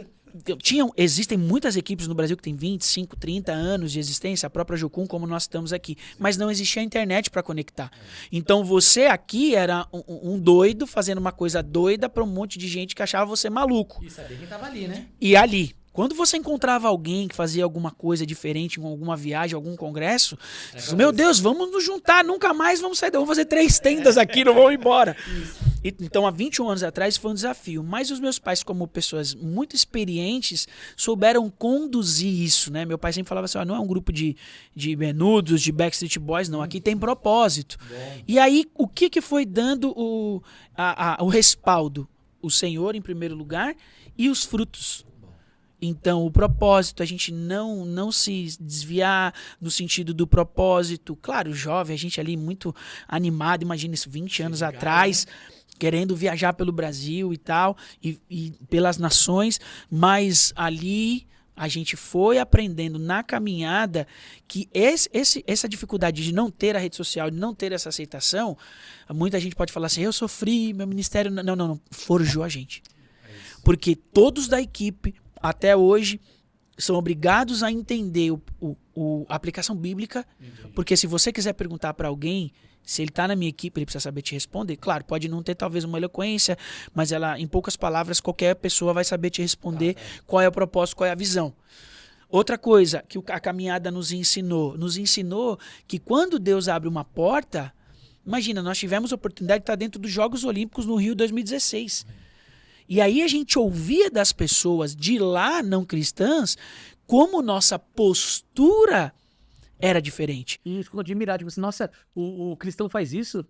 Existem muitas equipes no Brasil que têm 25, 30 anos de existência, a própria Jocum, como nós estamos aqui, mas não existia internet para conectar. Então você aqui era um doido fazendo uma coisa doida para um monte de gente que achava você maluco. E saber quem estava ali, né? E ali, quando você encontrava alguém que fazia alguma coisa diferente, em alguma viagem, algum congresso, você, meu Deus, vamos nos juntar, nunca mais vamos sair, vamos fazer 3 tendas aqui, não vamos embora. Então, há 21 anos atrás foi um desafio, mas os meus pais, como pessoas muito experientes, souberam conduzir isso, né? Meu pai sempre falava assim, não é um grupo de menudos, de Backstreet Boys, não, aqui tem propósito. E aí, o que foi dando o respaldo? O Senhor, em primeiro lugar, e os frutos. Então, o propósito, a gente não se desviar no sentido do propósito. Claro, jovem, a gente ali muito animado, imagina isso, 20 anos atrás, querendo viajar pelo Brasil e tal, e pelas nações, mas ali a gente foi aprendendo na caminhada que essa dificuldade de não ter a rede social, de não ter essa aceitação, muita gente pode falar assim, eu sofri, meu ministério... Não, forjou a gente. Porque todos da equipe, até hoje, são obrigados a entender a aplicação bíblica, porque se você quiser perguntar para alguém, se ele está na minha equipe, ele precisa saber te responder. Claro, pode não ter talvez uma eloquência, mas ela, em poucas palavras, qualquer pessoa vai saber te responder qual é o propósito, qual é a visão. Outra coisa que a caminhada nos ensinou que quando Deus abre uma porta, imagina, nós tivemos a oportunidade de estar dentro dos Jogos Olímpicos no Rio 2016. E aí a gente ouvia das pessoas de lá, não cristãs, como nossa postura era diferente. E ficou admirado, tipo assim, nossa, o cristão faz isso?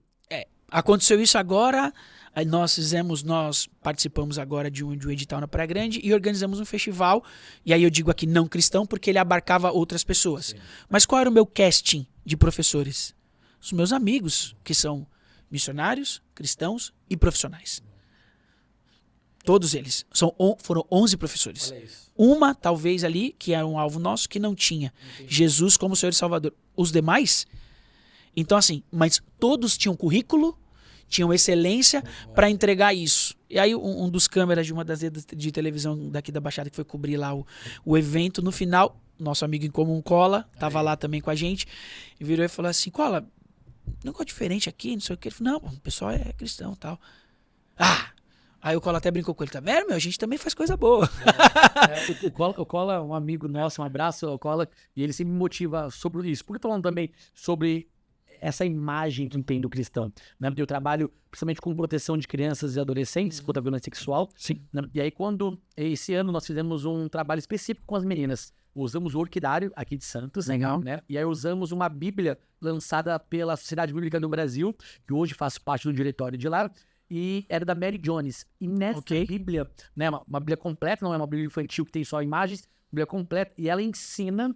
Aconteceu isso agora, aí nós participamos agora de um edital na Praia Grande e organizamos um festival, e aí eu digo aqui não cristão porque ele abarcava outras pessoas. Sim. Mas qual era o meu casting de professores? Os meus amigos, que são missionários, cristãos e profissionais. Todos eles. Foram 11 professores. Uma, talvez ali, que era um alvo nosso, que não tinha Jesus como Senhor e Salvador. Os demais... Então, assim, mas todos tinham currículo, tinham excelência para entregar isso. E aí um dos câmeras de uma das redes de televisão daqui da Baixada que foi cobrir lá o evento, no final, nosso amigo em comum, Cola, tava lá também com a gente, e virou e falou assim, Cola, negócio diferente aqui, não sei o que. Ele falou, não, o pessoal é cristão e tal. Aí o Cola até brincou com ele, tá vendo, meu? A gente também faz coisa boa. O Cola é um amigo nosso, um abraço ao Cola, e ele sempre me motiva sobre isso. Porque falando também sobre essa imagem que tem do cristão, né? Eu trabalho principalmente com proteção de crianças e adolescentes contra a violência sexual. Sim. Né? E aí esse ano nós fizemos um trabalho específico com as meninas. Usamos o Orquidário aqui de Santos. Legal. Né? E aí usamos uma bíblia lançada pela Sociedade Bíblica do Brasil, que hoje faz parte do diretório de lá, e era da Mary Jones. E nessa bíblia, né, uma bíblia completa, não é uma bíblia infantil que tem só imagens, bíblia completa, e ela ensina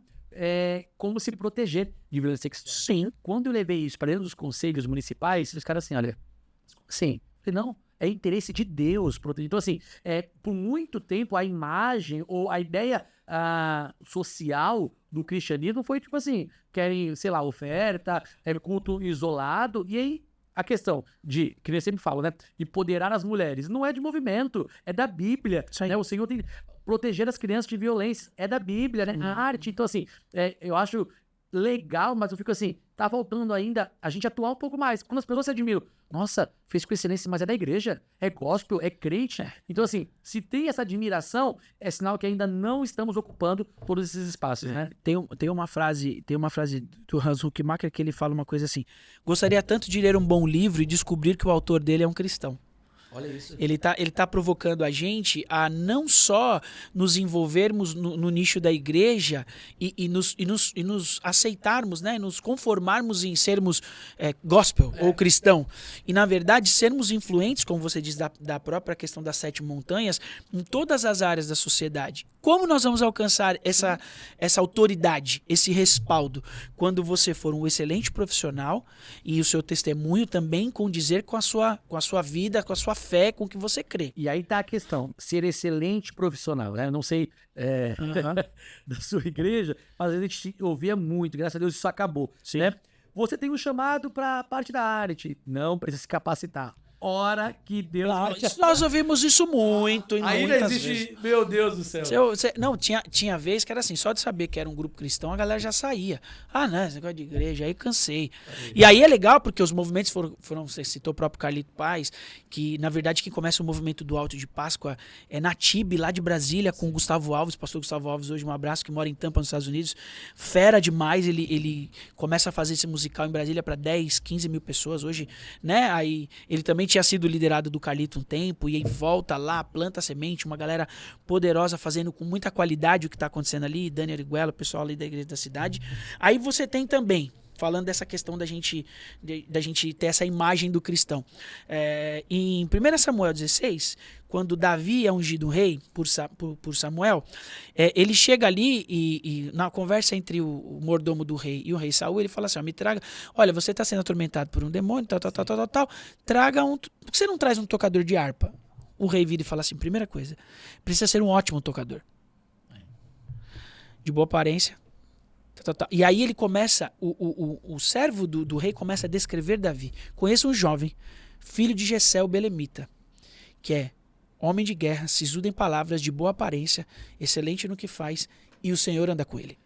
como se proteger de violência sexual. Sim. Quando eu levei isso para dentro dos conselhos municipais, os caras assim, olha, sim, não, é interesse de Deus proteger. Então, assim, por muito tempo a imagem ou a ideia social do cristianismo foi tipo assim, querem, sei lá, oferta, culto isolado, e aí a questão de, que eu sempre falo, né, empoderar as mulheres, não é de movimento, é da Bíblia, né, o Senhor tem... Proteger as crianças de violência é da Bíblia, né? A arte. Então, assim, eu acho legal, mas eu fico assim, tá faltando ainda a gente atuar um pouco mais. Quando as pessoas se admiram, nossa, fez com excelência, mas é da igreja, é gospel, é crente. Então, assim, se tem essa admiração, é sinal que ainda não estamos ocupando todos esses espaços, né? Tem uma frase do Hans Huckmacher que ele fala uma coisa assim, gostaria tanto de ler um bom livro e descobrir que o autor dele é um cristão. Olha isso. Ele tá provocando a gente a não só nos envolvermos no nicho da igreja e nos aceitarmos, né? Nos conformarmos em sermos gospel ou cristão. E, na verdade, sermos influentes, como você diz, da própria questão das 7 montanhas, em todas as áreas da sociedade. Como nós vamos alcançar essa autoridade, esse respaldo? Quando você for um excelente profissional e o seu testemunho também condizer com a sua vida, com a sua fé, com o que você crê. E aí tá a questão, ser excelente profissional, né? Eu não sei da sua igreja, mas a gente ouvia muito, graças a Deus isso acabou, né? Você tem um chamado para a parte da arte, não precisa se capacitar. Hora que Deus vai te... Nós ouvimos isso muito e Ainda muitas existe, vezes. meu Deus do céu. Não, tinha vez que era assim, só de saber que era um grupo cristão, a galera já saía. Ah, não, esse negócio de igreja, aí cansei. E aí é legal, porque os movimentos foram, você citou o próprio Carlito Paz, que na verdade quem começa o movimento do Alto de Páscoa é Natib, lá de Brasília, com o Gustavo Alves, pastor Gustavo Alves, hoje um abraço, que mora em Tampa, nos Estados Unidos. Fera demais, ele começa a fazer esse musical em Brasília para 10, 15 mil pessoas hoje, né? Aí ele também tinha sido liderado do Carlito um tempo, e aí volta lá, planta a semente, uma galera poderosa fazendo com muita qualidade o que está acontecendo ali, Dani Ariguela, o pessoal ali da igreja da cidade. Aí você tem também, falando dessa questão da gente ter essa imagem do cristão. Em 1 Samuel 16, quando Davi é ungido rei por Samuel, ele chega ali e na conversa entre o mordomo do rei e o rei Saul, ele fala assim, me traga, olha, você está sendo atormentado por um demônio, tal, traga por que você não traz um tocador de harpa? O rei vira e fala assim, primeira coisa, precisa ser um ótimo tocador. De boa aparência. E aí ele começa, o servo do rei começa a descrever Davi. Conheço um jovem, filho de Jessé o Belemita, que é homem de guerra, sisudo em palavras, de boa aparência, excelente no que faz, e o Senhor anda com ele.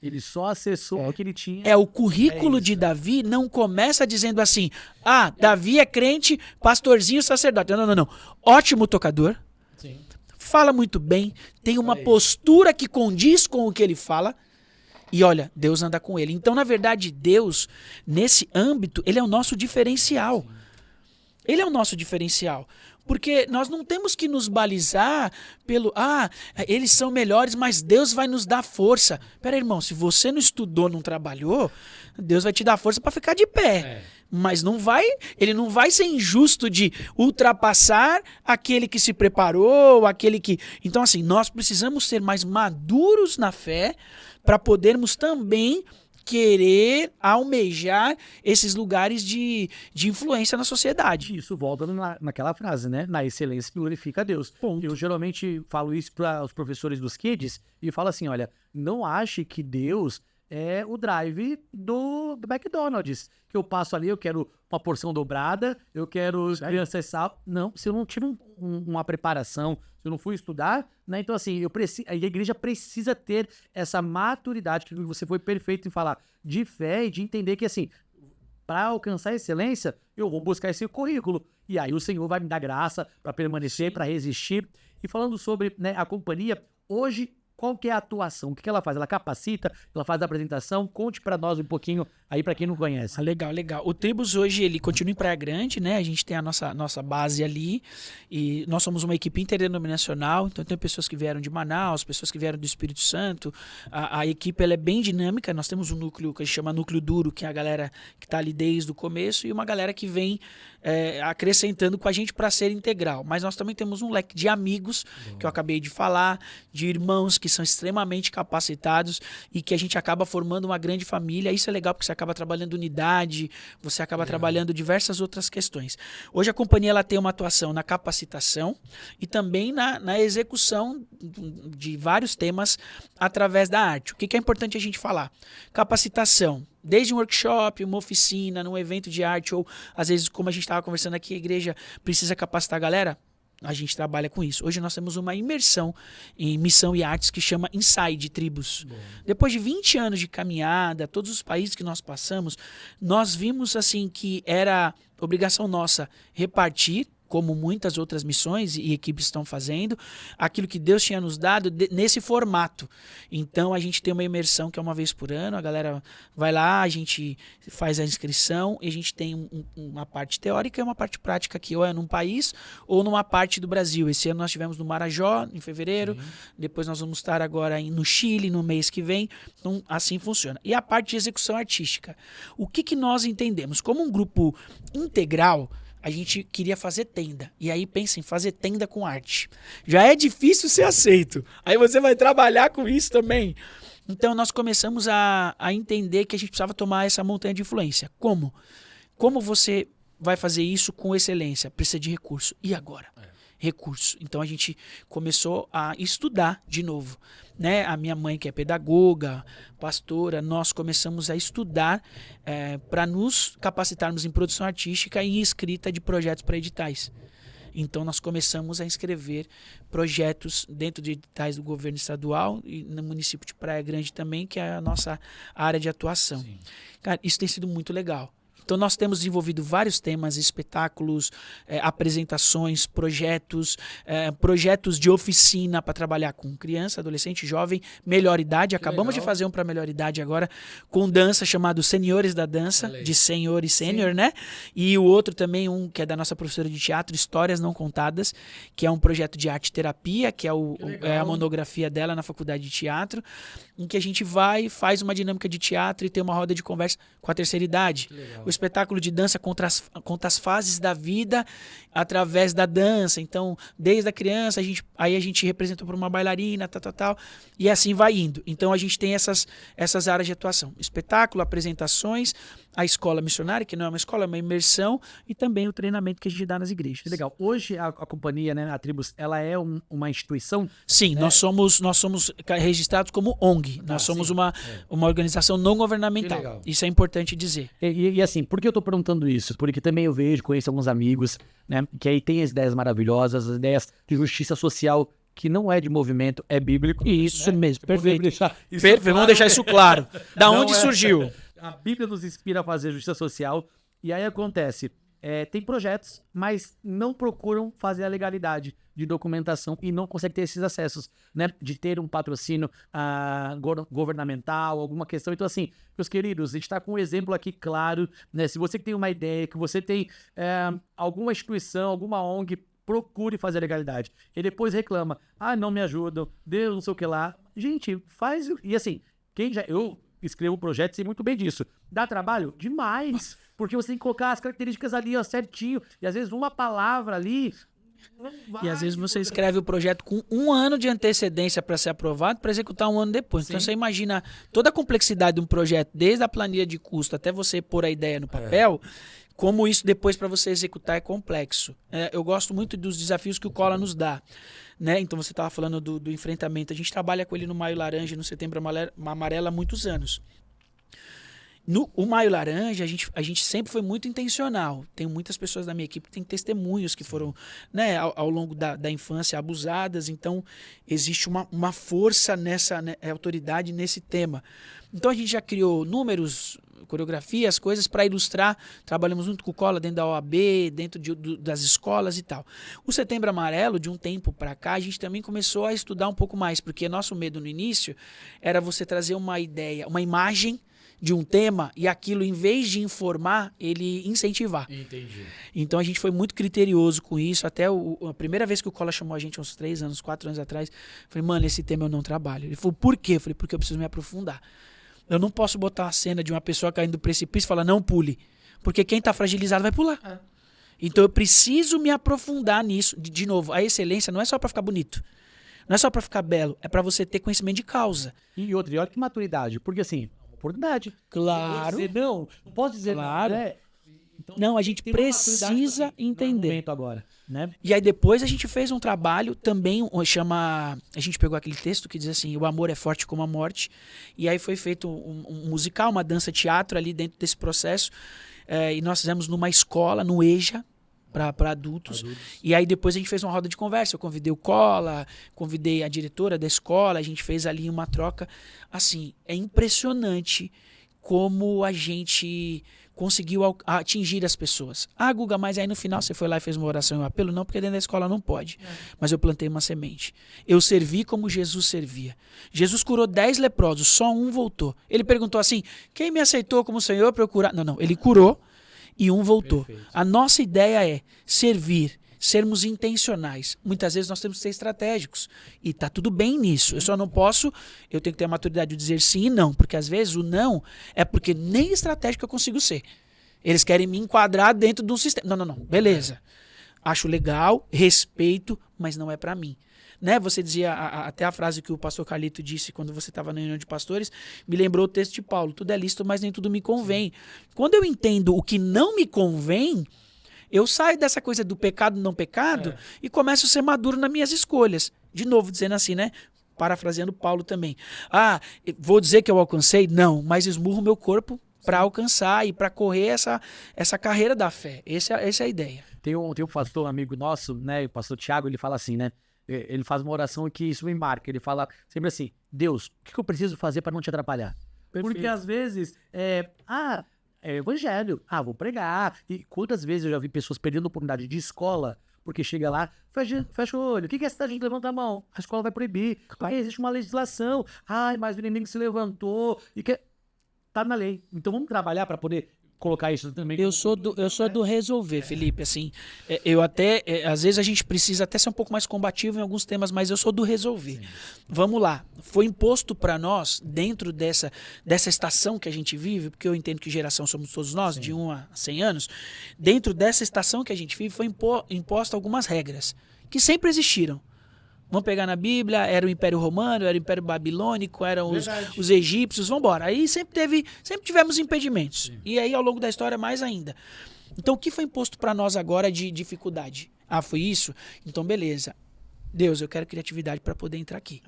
Ele só acessou o que ele tinha. O currículo de Davi não começa dizendo assim, Davi é crente, pastorzinho, sacerdote. Não. Ótimo tocador, Sim. Fala muito bem, tem uma postura que condiz com o que ele fala, e olha, Deus anda com ele. Então, na verdade, Deus, nesse âmbito, ele é o nosso diferencial. Ele é o nosso diferencial. Porque nós não temos que nos balizar pelo, eles são melhores, mas Deus vai nos dar força. Pera aí, irmão, se você não estudou, não trabalhou, Deus vai te dar força para ficar de pé. Mas ele não vai ser injusto de ultrapassar aquele que se preparou, aquele que... Então, assim, nós precisamos ser mais maduros na fé para podermos também querer almejar esses lugares de influência na sociedade. Isso volta naquela frase, né? Na excelência que glorifica a Deus. Ponto. Eu geralmente falo isso para os professores dos kids e falo assim, olha, não ache que Deus é o drive do McDonald's, que eu passo ali, eu quero uma porção dobrada, eu quero criança sal. Não, se eu não tive uma preparação, se eu não fui estudar, né? Então, assim, a igreja precisa ter essa maturidade, que você foi perfeito em falar, de fé e de entender que, assim, para alcançar a excelência, eu vou buscar esse currículo. E aí o Senhor vai me dar graça para permanecer, para resistir. E falando sobre, né, a companhia, hoje, qual que é a atuação? O que ela faz? Ela capacita? Ela faz a apresentação? Conte para nós um pouquinho aí para quem não conhece. Legal. O Tribos hoje, ele continua em Praia Grande, né? A gente tem a nossa base ali e nós somos uma equipe interdenominacional, então tem pessoas que vieram de Manaus, pessoas que vieram do Espírito Santo. A equipe, ela é bem dinâmica. Nós temos um núcleo que a gente chama núcleo duro, que é a galera que está ali desde o começo, e uma galera que vem acrescentando com a gente para ser integral. Mas nós também temos um leque de amigos, que eu acabei de falar, de irmãos que são extremamente capacitados e que a gente acaba formando uma grande família. Isso é legal porque você acaba trabalhando unidade, você acaba trabalhando diversas outras questões. Hoje a companhia ela tem uma atuação na capacitação e também na execução de vários temas através da arte. O que é importante a gente falar? Capacitação. Desde um workshop, uma oficina, num evento de arte, ou às vezes, como a gente estava conversando aqui, a igreja precisa capacitar a galera. A gente trabalha com isso. Hoje nós temos uma imersão em missão e artes que chama Inside Tribos. Bom. Depois de 20 anos de caminhada, todos os países que nós passamos, nós vimos assim que era obrigação nossa repartir como muitas outras missões e equipes estão fazendo, aquilo que Deus tinha nos dado nesse formato. Então a gente tem uma imersão que é uma vez por ano, a galera vai lá, a gente faz a inscrição e a gente tem uma parte teórica e uma parte prática que ou é num país ou numa parte do Brasil. Esse ano nós tivemos no Marajó, em fevereiro, depois nós vamos estar agora no Chile, no mês que vem. Então assim funciona. E a parte de execução artística. O que nós entendemos? Como um grupo integral, a gente queria fazer tenda. E aí pensa em fazer tenda com arte. Já é difícil ser aceito. Aí você vai trabalhar com isso também. Então nós começamos a entender que a gente precisava tomar essa montanha de influência. Como? Como você vai fazer isso com excelência? Precisa de recurso. E agora? Recurso. Então a gente começou a estudar de novo. Né? A minha mãe, que é pedagoga, pastora, nós começamos a estudar para nos capacitarmos em produção artística e escrita de projetos para editais. Então nós começamos a inscrever projetos dentro de editais do governo estadual e no município de Praia Grande também, que é a nossa área de atuação. Sim. Cara, isso tem sido muito legal. Então nós temos desenvolvido vários temas, espetáculos, apresentações, projetos de oficina para trabalhar com criança, adolescente, jovem, melhor idade. Acabamos de fazer um para melhor idade agora, com dança chamado Senhores da Dança, de senhor e sênior, né? E o outro também, que é da nossa professora de teatro, Histórias Não Contadas, que é um projeto de arte-terapia, que é a monografia dela na faculdade de teatro, em que a gente faz uma dinâmica de teatro e tem uma roda de conversa com a terceira idade. O espetáculo de dança conta as fases da vida através da dança. Então, desde a criança, a gente representou por uma bailarina, tal, e assim vai indo. Então, a gente tem essas áreas de atuação. Espetáculo, apresentações, a escola missionária, que não é uma escola, é uma imersão, e também o treinamento que a gente dá nas igrejas. Legal. Hoje, a companhia, né, a Tribos, ela é uma instituição? Sim, né? nós somos registrados como ONG. Nós somos uma organização não governamental. Isso é importante dizer. E assim, por que eu tô perguntando isso? Porque também eu conheço alguns amigos, né, que aí tem as ideias maravilhosas, as ideias de justiça social, que não é de movimento, é bíblico. Isso, né? Mesmo, perfeito. Vamos deixar isso claro. Da onde surgiu? A Bíblia nos inspira a fazer justiça social, e aí acontece, tem projetos, mas não procuram fazer a legalidade de documentação e não conseguem ter esses acessos, né? De ter um patrocínio governamental, alguma questão. Então, assim, meus queridos, a gente está com um exemplo aqui claro, né? Se você tem uma ideia, que você tem alguma instituição, alguma ONG, procure fazer a legalidade. E depois reclama, não me ajudam, Deus não sei o que lá. Gente, faz... E assim, eu escrevo um projeto e sei muito bem disso. Dá trabalho? Demais! Porque você tem que colocar as características ali, ó, certinho. E às vezes uma palavra ali... E às vezes você escreve o projeto com 1 ano de antecedência para ser aprovado, para executar 1 ano depois. Sim. Então você imagina toda a complexidade de um projeto, desde a planilha de custo até você pôr a ideia no papel, como isso depois para você executar é complexo. Eu gosto muito dos desafios que o Cola nos dá. Né? Então você estava falando do enfrentamento. A gente trabalha com ele no Maio Laranja e no Setembro Amarelo há muitos anos. O Maio Laranja, a gente sempre foi muito intencional. Tem muitas pessoas da minha equipe que têm testemunhos que foram, né, ao longo da infância abusadas. Então, existe uma força autoridade nesse tema. Então, a gente já criou números, coreografias, coisas para ilustrar. Trabalhamos junto com o Cola dentro da OAB, dentro das escolas e tal. O Setembro Amarelo, de um tempo para cá, a gente também começou a estudar um pouco mais, porque nosso medo no início era você trazer uma ideia, uma imagem de um tema e aquilo, em vez de informar, ele incentivar. Entendi. Então a gente foi muito criterioso com isso. Até a primeira vez que o Cola chamou a gente, uns 3 anos, 4 anos atrás, eu falei, mano, esse tema eu não trabalho. Ele falou, por quê? Eu falei, porque eu preciso me aprofundar. Eu não posso botar a cena de uma pessoa caindo do precipício e falar, não pule. Porque quem tá fragilizado vai pular. Então eu preciso me aprofundar nisso. De novo, a excelência não é só para ficar bonito. Não é só para ficar belo. É para você ter conhecimento de causa. E olha que maturidade. Porque assim... oportunidade. Claro. Não posso dizer claro. Né? Então, não, a gente precisa entender. Agora, né? E aí depois a gente fez um trabalho também, a gente pegou aquele texto que diz assim, o amor é forte como a morte, e aí foi feito um musical, uma dança-teatro ali dentro desse processo, e nós fizemos numa escola, no EJA, para adultos. E aí depois a gente fez uma roda de conversa, eu convidei o Cola, convidei a diretora da escola, a gente fez ali uma troca. Assim, é impressionante como a gente conseguiu atingir as pessoas. Ah, Guga, mas aí no final você foi lá e fez uma oração e um apelo? Não, porque dentro da escola não pode. Mas eu plantei uma semente. Eu servi como Jesus servia. Jesus curou 10 leprosos, só um voltou. Ele perguntou assim, quem me aceitou como Senhor para eu curar? Não, ele curou e um voltou. Perfeito. A nossa ideia é servir, sermos intencionais. Muitas vezes nós temos que ser estratégicos. E tá tudo bem nisso. Eu só não posso, eu tenho que ter a maturidade de dizer sim e não. Porque às vezes o não é porque nem estratégico eu consigo ser. Eles querem me enquadrar dentro de um sistema. Não. Beleza. Acho legal, respeito, mas não é pra mim. Né? Você dizia, até a frase que o pastor Carlito disse quando você estava na reunião de pastores, me lembrou o texto de Paulo. Tudo é lícito, mas nem tudo me convém. Quando eu entendo o que não me convém, eu saio dessa coisa do pecado não pecado e começo a ser maduro nas minhas escolhas. De novo, dizendo assim, né? Parafraseando Paulo também. Ah, vou dizer que eu alcancei? Não, mas esmurro meu corpo para alcançar e para correr essa carreira da fé. Essa é a ideia. Tem um pastor, amigo nosso, né? O pastor Tiago, ele fala assim, né? Ele faz uma oração que isso me marca. Ele fala sempre assim, Deus, o que eu preciso fazer para não te atrapalhar? Perfeito. Porque às vezes, é evangelho. Vou pregar. E quantas vezes eu já vi pessoas perdendo oportunidade de escola, porque chega lá, fecha o olho. O que é essa gente levanta a mão? A escola vai proibir. Existe uma legislação. Mas o inimigo se levantou. Tá na lei. Então vamos trabalhar para poder colocar isso também. Eu sou do resolver, Felipe, assim, às vezes a gente precisa até ser um pouco mais combativo em alguns temas, mas eu sou do resolver. Sim. Vamos lá, foi imposto para nós, dentro dessa estação que a gente vive, porque eu entendo que geração somos todos nós, sim, de 1 a 100 anos, dentro dessa estação que a gente vive, foi imposto algumas regras, que sempre existiram. Vamos pegar na Bíblia, era o Império Romano, era o Império Babilônico, eram os egípcios, vamos embora. Aí sempre tivemos impedimentos. Sim. E aí ao longo da história mais ainda. Então o que foi imposto para nós agora de dificuldade? Foi isso? Então beleza. Deus, eu quero criatividade para poder entrar aqui.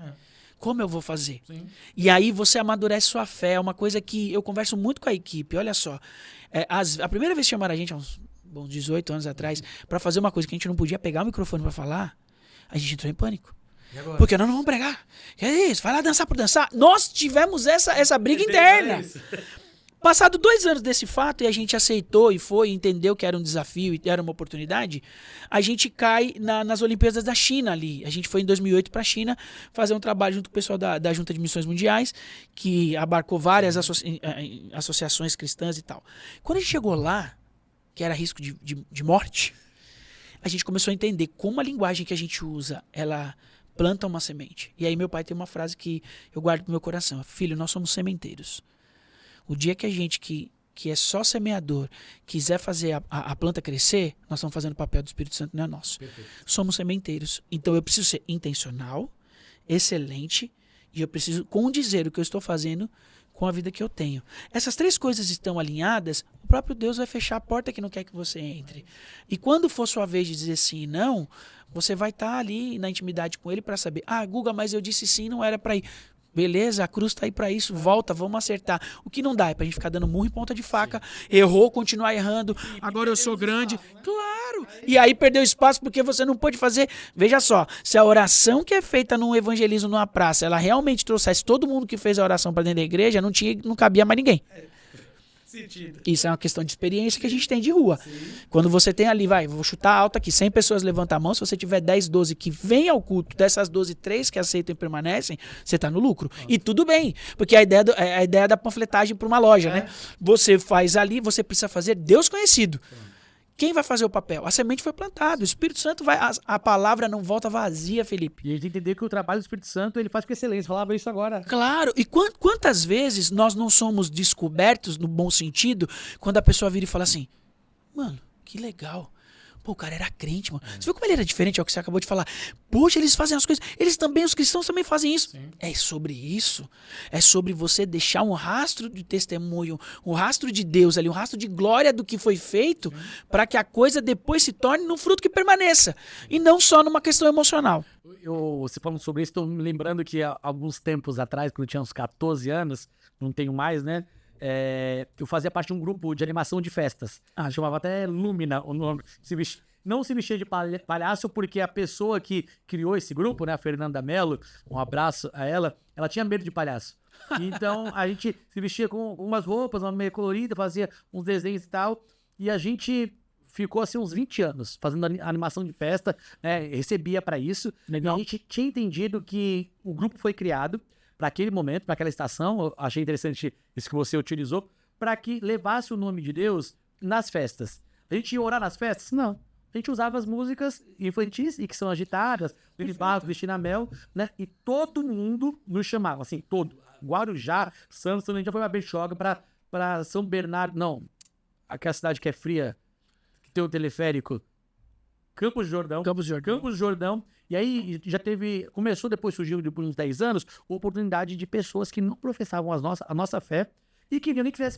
Como eu vou fazer? Sim. E aí você amadurece sua fé, é uma coisa que eu converso muito com a equipe, olha só. A primeira vez que chamaram a gente, há uns 18 anos atrás, para fazer uma coisa que a gente não podia pegar o microfone para falar, a gente entrou em pânico. Porque nós não vamos pregar. Que é isso? Vai lá dançar por dançar. Nós tivemos essa briga interna. Passado 2 anos desse fato, e a gente aceitou e entendeu que era um desafio e era uma oportunidade, a gente cai nas Olimpíadas da China ali. A gente foi em 2008 para a China fazer um trabalho junto com o pessoal da Junta de Missões Mundiais, que abarcou várias associações cristãs e tal. Quando a gente chegou lá, que era risco de morte, a gente começou a entender como a linguagem que a gente usa, ela planta uma semente. E aí meu pai tem uma frase que eu guardo no meu coração. Filho, nós somos sementeiros. O dia que a gente que é só semeador quiser fazer a planta crescer, nós estamos fazendo o papel do Espírito Santo, não é nosso. Perfeito. Somos sementeiros. Então eu preciso ser intencional, excelente, e eu preciso condizer o que eu estou fazendo com a vida que eu tenho. Essas 3 coisas estão alinhadas, o próprio Deus vai fechar a porta que não quer que você entre. E quando for sua vez de dizer sim e não, você vai estar ali na intimidade com ele para saber, Guga, mas eu disse sim, não era para ir. Beleza, a cruz tá aí para isso, volta, vamos acertar. O que não dá é pra gente ficar dando murro em ponta de faca, sim, errou, continuar errando, agora eu sou grande. Espaço, né? Claro! E aí perdeu espaço porque você não pôde fazer. Veja só, se a oração que é feita num evangelismo numa praça, ela realmente trouxesse todo mundo que fez a oração para dentro da igreja, não cabia mais ninguém. Sentido. Isso é uma questão de experiência que a gente tem de rua. Sim. Quando você tem ali, vou chutar alto aqui, 100 pessoas levantam a mão, se você tiver 10, 12 que vêm ao culto, dessas 12, 3 que aceitam e permanecem, você está no lucro. E tudo bem, porque a ideia da panfletagem para uma loja, né? Você faz ali, você precisa fazer Deus conhecido. Quem vai fazer o papel? A semente foi plantada, o Espírito Santo vai... A palavra não volta vazia, Felipe. E a gente entender que o trabalho do Espírito Santo, ele faz com excelência. Falava isso agora. Claro. E quantas vezes nós não somos descobertos, no bom sentido, quando a pessoa vira e fala assim, mano, que legal. Pô, o cara era crente, mano. Você viu como ele era diferente ao que você acabou de falar? Poxa, eles fazem as coisas. Os cristãos também fazem isso. Sim. É sobre isso. É sobre você deixar um rastro de testemunho, um rastro de Deus ali, um rastro de glória do que foi feito, para que a coisa depois se torne num fruto que permaneça. E não só numa questão emocional. Você falando sobre isso, estou me lembrando que há alguns tempos atrás, quando eu tinha uns 14 anos, não tenho mais, né? Eu fazia parte de um grupo de animação de festas. Chamava até Lumina o nome. não se vestia de palhaço porque a pessoa que criou esse grupo, né, a Fernanda Mello, um abraço a ela tinha medo de palhaço. Então a gente se vestia com umas roupas, uma meio colorida, fazia uns desenhos e tal, e a gente ficou assim uns 20 anos fazendo animação de festa, né, recebia pra isso. Legal. E a gente tinha entendido que o grupo foi criado para aquele momento, para aquela estação. Eu achei interessante isso que você utilizou, para que levasse o nome de Deus nas festas. A gente ia orar nas festas? Não. A gente usava as músicas infantis e que são agitadas, Willy Barros, Cristina Mel, né? E todo mundo nos chamava, assim, todo. Guarujá, Santos, a gente já foi pra Bertioga, pra São Bernardo, não, aquela cidade que é fria, que tem o teleférico, Campos do Jordão. Campos do Jordão. E aí começou, depois surgiu, depois de uns 10 anos, a oportunidade de pessoas que não professavam a nossa fé e queriam nem que tivesse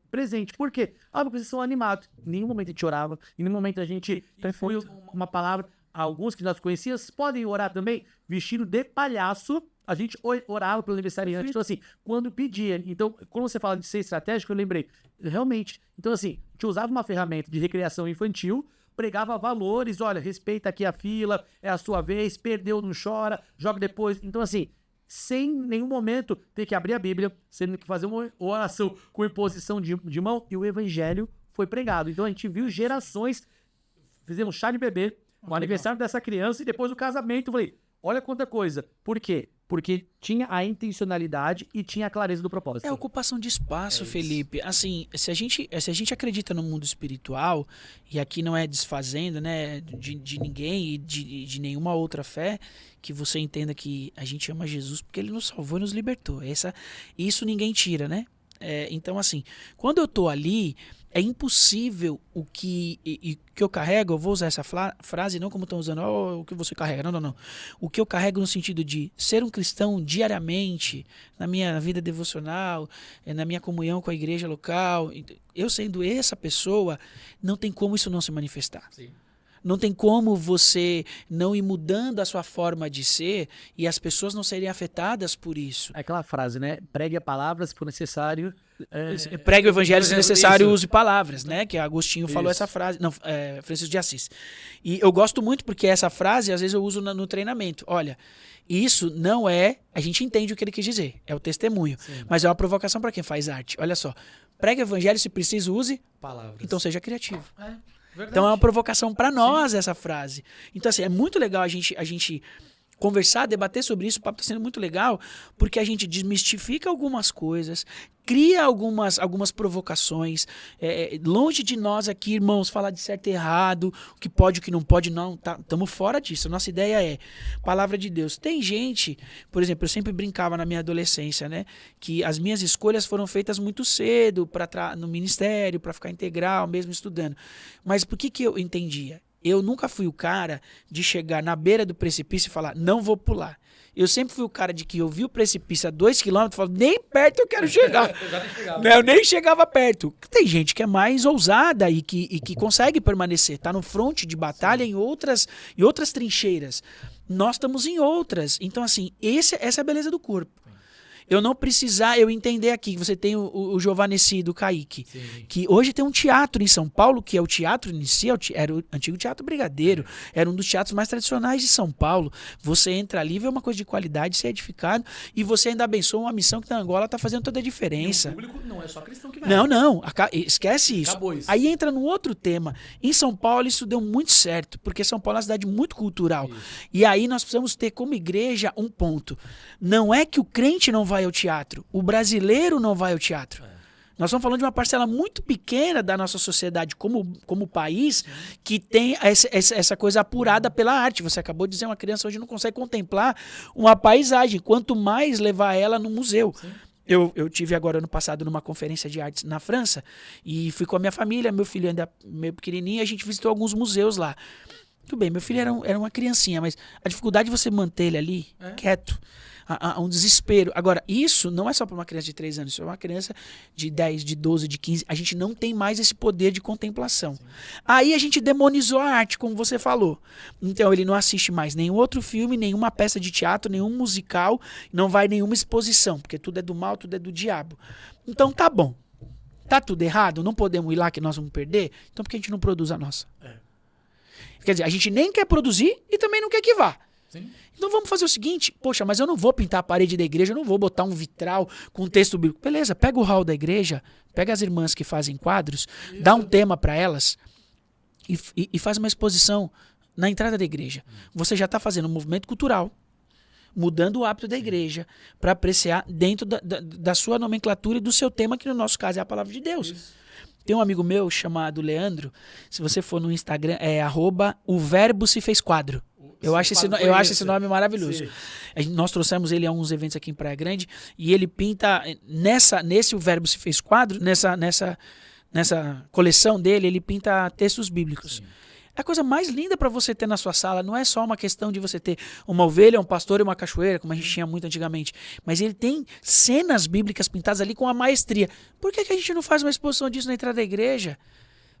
presente. Por quê? Porque vocês são animados. Em nenhum momento a gente orava, em nenhum momento a gente foi uma palavra. Alguns que nós conhecíamos podem orar também, vestido de palhaço. A gente orava pelo aniversariante. Então, assim, quando pedia. Então, quando você fala de ser estratégico, eu lembrei. Realmente. Então, assim, a gente usava uma ferramenta de recreação infantil, pregava valores, olha, respeita aqui a fila, é a sua vez, perdeu, não chora, joga depois. Então, assim, sem nenhum momento ter que abrir a Bíblia, sendo que fazer uma oração com imposição de mão, e o evangelho foi pregado. Então, a gente viu gerações, fizemos chá de bebê, o aniversário dessa criança e depois o casamento. Eu falei, olha quanta coisa. Por quê? Porque tinha a intencionalidade e tinha a clareza do propósito. É ocupação de espaço, Felipe. Assim, se a gente acredita no mundo espiritual, e aqui não é desfazendo, né, de ninguém e de nenhuma outra fé, que você entenda que a gente ama Jesus porque ele nos salvou e nos libertou. Isso ninguém tira, né? Então, assim, quando eu tô ali, é impossível o que eu carrego, eu vou usar essa frase não como estão usando, o que você carrega, não. O que eu carrego no sentido de ser um cristão diariamente, na minha vida devocional, na minha comunhão com a igreja local, eu sendo essa pessoa, não tem como isso não se manifestar. Sim. Não tem como você não ir mudando a sua forma de ser e as pessoas não serem afetadas por isso. É aquela frase, né? Pregue a palavra se for necessário. Pregue o evangelho se necessário, isso. Use palavras, né? Que Agostinho falou essa frase. Não, Francisco de Assis. E eu gosto muito porque essa frase, às vezes, eu uso no treinamento. Olha, isso não é... A gente entende o que ele quis dizer. É o testemunho. Sim. Mas é uma provocação para quem faz arte. Olha só. Pregue o evangelho, se preciso, use palavras. Então seja criativo. Verdade. Então é uma provocação para nós. Sim. Essa frase. Então, assim, é muito legal a gente conversar, debater sobre isso. O papo está sendo muito legal, porque a gente desmistifica algumas coisas, cria algumas provocações. Longe de nós aqui, irmãos, falar de certo e errado, o que pode, o que não pode, não. Estamos fora disso. Nossa ideia é palavra de Deus. Tem gente, por exemplo, eu sempre brincava na minha adolescência, né, que as minhas escolhas foram feitas muito cedo no ministério, para ficar integral, mesmo estudando. Mas por que eu entendia? Eu nunca fui o cara de chegar na beira do precipício e falar, não vou pular. Eu sempre fui o cara de que eu vi o precipício a 2 km e falava, nem perto eu quero chegar. Eu nem chegava perto. Tem gente que é mais ousada e que consegue permanecer, tá no fronte de batalha em outras trincheiras. Nós estamos em outras. Então, assim, essa é a beleza do corpo. Eu não precisar, eu entender aqui que você tem o Giovanessi do Kaique, sim, que hoje tem um teatro em São Paulo, que é o Teatro Inicial, era o antigo Teatro Brigadeiro, era um dos teatros mais tradicionais de São Paulo. Você entra ali, vê uma coisa de qualidade, ser edificado, e você ainda abençoa uma missão que na Angola está fazendo toda a diferença. E o público não é só cristão que vai. Não, esquece isso. Acabou isso. Aí entra no outro tema. Em São Paulo isso deu muito certo, porque São Paulo é uma cidade muito cultural. Isso. E aí nós precisamos ter como igreja um ponto. Não é que o crente não vai ao teatro, o brasileiro não vai ao teatro. Nós estamos falando de uma parcela muito pequena da nossa sociedade como país, que tem essa coisa apurada pela arte. Você acabou de dizer, uma criança hoje não consegue contemplar uma paisagem, quanto mais levar ela no museu. Sim. Eu tive agora ano passado numa conferência de artes na França e fui com a minha família, meu filho ainda meio pequenininho, a gente visitou alguns museus lá. Tudo bem, meu filho era uma criancinha, mas a dificuldade de você manter ele ali quieto, há um desespero. Agora, isso não é só para uma criança de 3 anos, isso é uma criança de 10, de 12, de 15. A gente não tem mais esse poder de contemplação. Sim. Aí a gente demonizou a arte, como você falou. Então ele não assiste mais nenhum outro filme, nenhuma peça de teatro, nenhum musical, não vai nenhuma exposição, porque tudo é do mal, tudo é do diabo. Então tá bom. Tá tudo errado? Não podemos ir lá que nós vamos perder? Então por que a gente não produz a nossa? Quer dizer, a gente nem quer produzir e também não quer que vá. Sim. Então vamos fazer o seguinte, poxa, mas eu não vou pintar a parede da igreja, eu não vou botar um vitral com um texto bíblico. Beleza, pega o hall da igreja, pega as irmãs que fazem quadros, dá um tema para elas e faz uma exposição na entrada da igreja. Você já está fazendo um movimento cultural, mudando o hábito da igreja para apreciar dentro da sua nomenclatura e do seu tema, que no nosso caso é a palavra de Deus. Isso. Tem um amigo meu chamado Leandro, se você for no Instagram, é @o verbo se fez quadro. Eu acho esse nome maravilhoso. Nós trouxemos ele a uns eventos aqui em Praia Grande e ele pinta, nesse O Verbo se fez quadro, nessa coleção dele, ele pinta textos bíblicos. Sim. É a coisa mais linda para você ter na sua sala. Não é só uma questão de você ter uma ovelha, um pastor e uma cachoeira, como a gente tinha muito antigamente. Mas ele tem cenas bíblicas pintadas ali com a maestria. Por que a gente não faz uma exposição disso na entrada da igreja?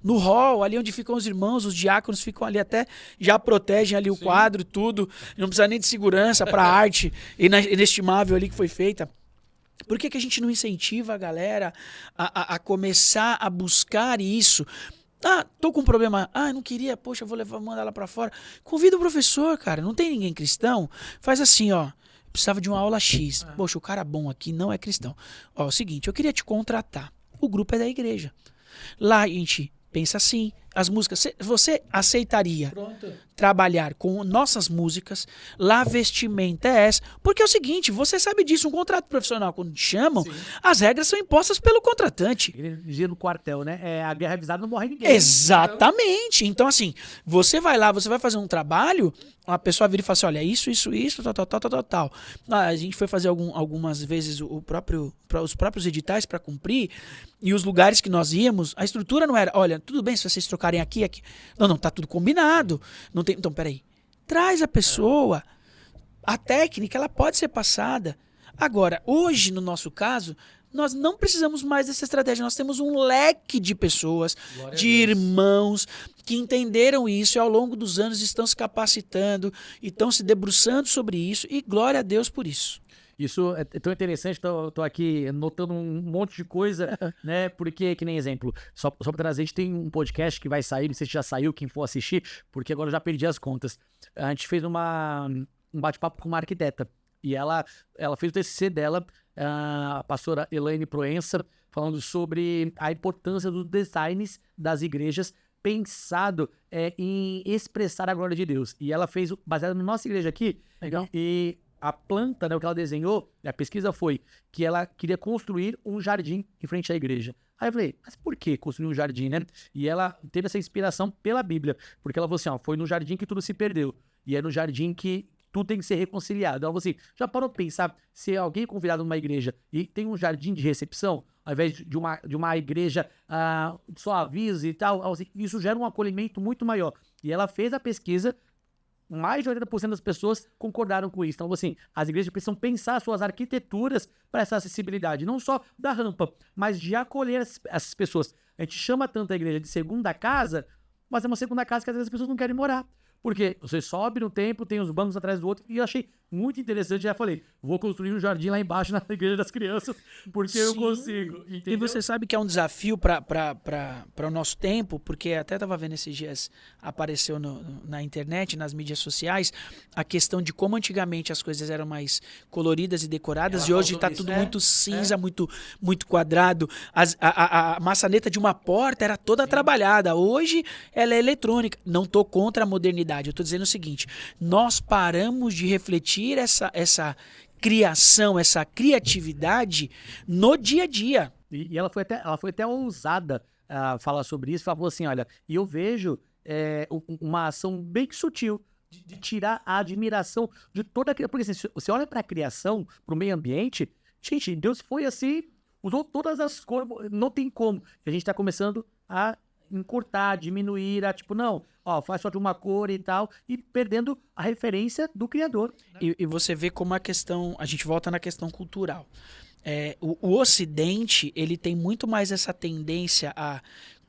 No hall, ali onde ficam os irmãos, os diáconos ficam ali até, já protegem ali o quadro, tudo. Não precisa nem de segurança para a arte inestimável ali que foi feita. Por que a gente não incentiva a galera a começar a buscar isso? Ah, tô com um problema. Ah, eu não queria, poxa, vou mandar ela para fora. Convida o professor, cara. Não tem ninguém cristão? Faz assim, ó. Precisava de uma aula X. Poxa, o cara bom aqui não é cristão. Ó, é o seguinte, eu queria te contratar. O grupo é da igreja. Lá a gente pensa assim, as músicas, você aceitaria trabalhar com nossas músicas, lá a vestimenta é essa, porque é o seguinte, você sabe disso, um contrato profissional, quando te chamam, sim, as regras são impostas pelo contratante. Ele dizia no quartel, né? A guerra avisada não morre ninguém. Exatamente. Então, assim, você vai lá, você vai fazer um trabalho, a pessoa vira e fala assim, olha, isso, tal. A gente foi fazer algumas vezes os próprios editais para cumprir, e os lugares que nós íamos, a estrutura não era, olha, tudo bem se vocês trocarem aqui. Não, tá tudo combinado. Não tem, então, peraí. Traz a pessoa, a técnica, ela pode ser passada. Agora, hoje, no nosso caso, nós não precisamos mais dessa estratégia. Nós temos um leque de pessoas, de irmãos, que entenderam isso e ao longo dos anos estão se capacitando e estão se debruçando sobre isso, e glória a Deus por isso. Isso é tão interessante, tô aqui notando um monte de coisa, né? Porque, que nem exemplo, só pra trazer, a gente tem um podcast que vai sair, não sei se já saiu, quem for assistir, porque agora eu já perdi as contas. A gente fez um bate-papo com uma arquiteta, e ela fez o TCC dela, a pastora Elaine Proença, falando sobre a importância dos designs das igrejas, pensado em expressar a glória de Deus. E ela fez, baseado na nossa igreja aqui, legal. E a planta, né, o que ela desenhou, a pesquisa foi que ela queria construir um jardim em frente à igreja. Aí eu falei, mas por que construir um jardim, né? E ela teve essa inspiração pela Bíblia, porque ela falou assim, ó, foi no jardim que tudo se perdeu, e é no jardim que tudo tem que ser reconciliado. Ela falou assim, já parou pra pensar, se alguém é convidado numa igreja e tem um jardim de recepção, ao invés de uma igreja só avisa e tal, assim, isso gera um acolhimento muito maior. E ela fez a pesquisa, mais de 80% das pessoas concordaram com isso. Então, assim, as igrejas precisam pensar suas arquiteturas para essa acessibilidade, não só da rampa, mas de acolher essas pessoas. A gente chama tanto a igreja de segunda casa, mas é uma segunda casa que às vezes as pessoas não querem morar. Porque você sobe no templo, tem os bancos atrás do outro, e eu achei muito interessante, já falei, vou construir um jardim lá embaixo na igreja das crianças, porque sim, eu consigo, entendeu? E você sabe que é um desafio para o nosso tempo, porque até estava vendo esses dias, apareceu na internet, nas mídias sociais, a questão de como antigamente as coisas eram mais coloridas e decoradas, e hoje está tudo muito cinza, muito quadrado. A maçaneta de uma porta era toda trabalhada, hoje ela é eletrônica. Não estou contra a modernidade. Eu estou dizendo o seguinte, nós paramos de refletir essa criação, essa criatividade no dia a dia. E ela foi até ousada falar sobre isso, falou assim, olha, e eu vejo uma ação bem sutil de tirar a admiração de toda a criação. Porque assim, você olha para a criação, para o meio ambiente, gente, Deus foi assim, usou todas as cores, não tem como. E a gente está começando a encurtar, diminuir, não, faz só de uma cor e tal, e perdendo a referência do Criador. E você vê como a gente volta na questão cultural. O Ocidente, ele tem muito mais essa tendência a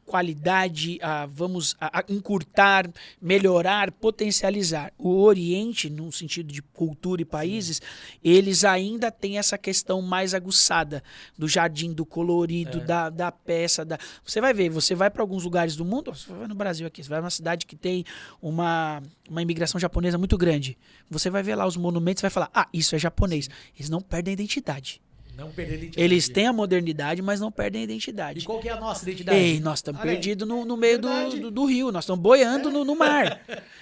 qualidade, a encurtar, melhorar, potencializar. O Oriente, no sentido de cultura e países, eles ainda têm essa questão mais aguçada do jardim, do colorido, da peça. Você vai ver, você vai para alguns lugares do mundo, você vai no Brasil aqui, você vai numa cidade que tem uma imigração japonesa muito grande. Você vai ver lá os monumentos e vai falar, isso é japonês. Eles não perdem a identidade. Não perder a identidade. Eles têm a modernidade, mas não perdem a identidade. E qual que é a nossa identidade? Ei, nós estamos perdidos no meio do rio, nós estamos boiando no mar.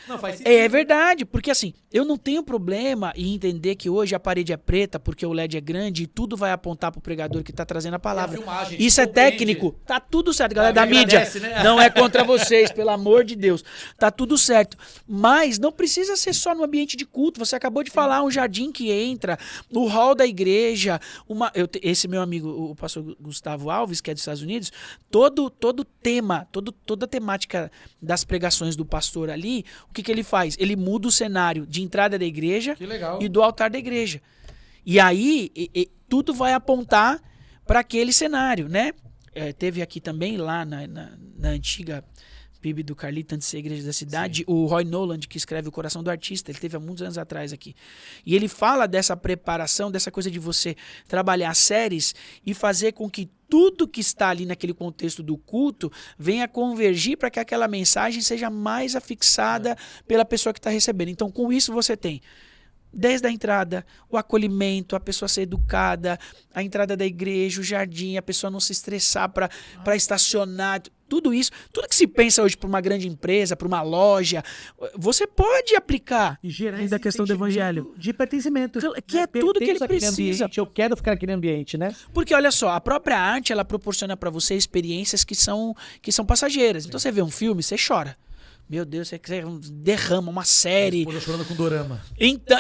Não, faz sentido. É verdade, porque assim, eu não tenho problema em entender que hoje a parede é preta porque o LED é grande e tudo vai apontar pro pregador que tá trazendo a palavra. Filmagem, isso é compreende. técnico, tá tudo certo, galera da mídia. Agradece, né? Não é contra vocês, pelo amor de Deus. Tá tudo certo. Mas não precisa ser só no ambiente de culto. Você acabou de falar, um jardim que entra, no hall da igreja, esse meu amigo, o pastor Gustavo Alves, que é dos Estados Unidos, todo tema, toda a temática das pregações do pastor ali, o que ele faz? Ele muda o cenário de entrada da igreja e do altar da igreja. E aí, tudo vai apontar para aquele cenário, né? Teve aqui também, lá na antiga PIB do Carlito, antes de ser igreja da cidade, o Roy Noland, que escreve O Coração do Artista, ele teve há muitos anos atrás aqui. E ele fala dessa preparação, dessa coisa de você trabalhar séries e fazer com que tudo que está ali naquele contexto do culto venha convergir para que aquela mensagem seja mais afixada pela pessoa que está recebendo. Então, com isso você tem desde a entrada, o acolhimento, a pessoa ser educada, a entrada da igreja, o jardim, a pessoa não se estressar para estacionar, tudo isso, tudo que se pensa hoje para uma grande empresa, para uma loja, você pode aplicar e gerar ainda a questão do evangelho. De pertencimento. Que é tudo que ele precisa. Eu quero ficar naquele ambiente, né? Porque olha só, a própria arte, ela proporciona para você experiências que são passageiras. Então você vê um filme, você chora. Meu Deus, você derrama uma série. Eu chorando com dorama. Então,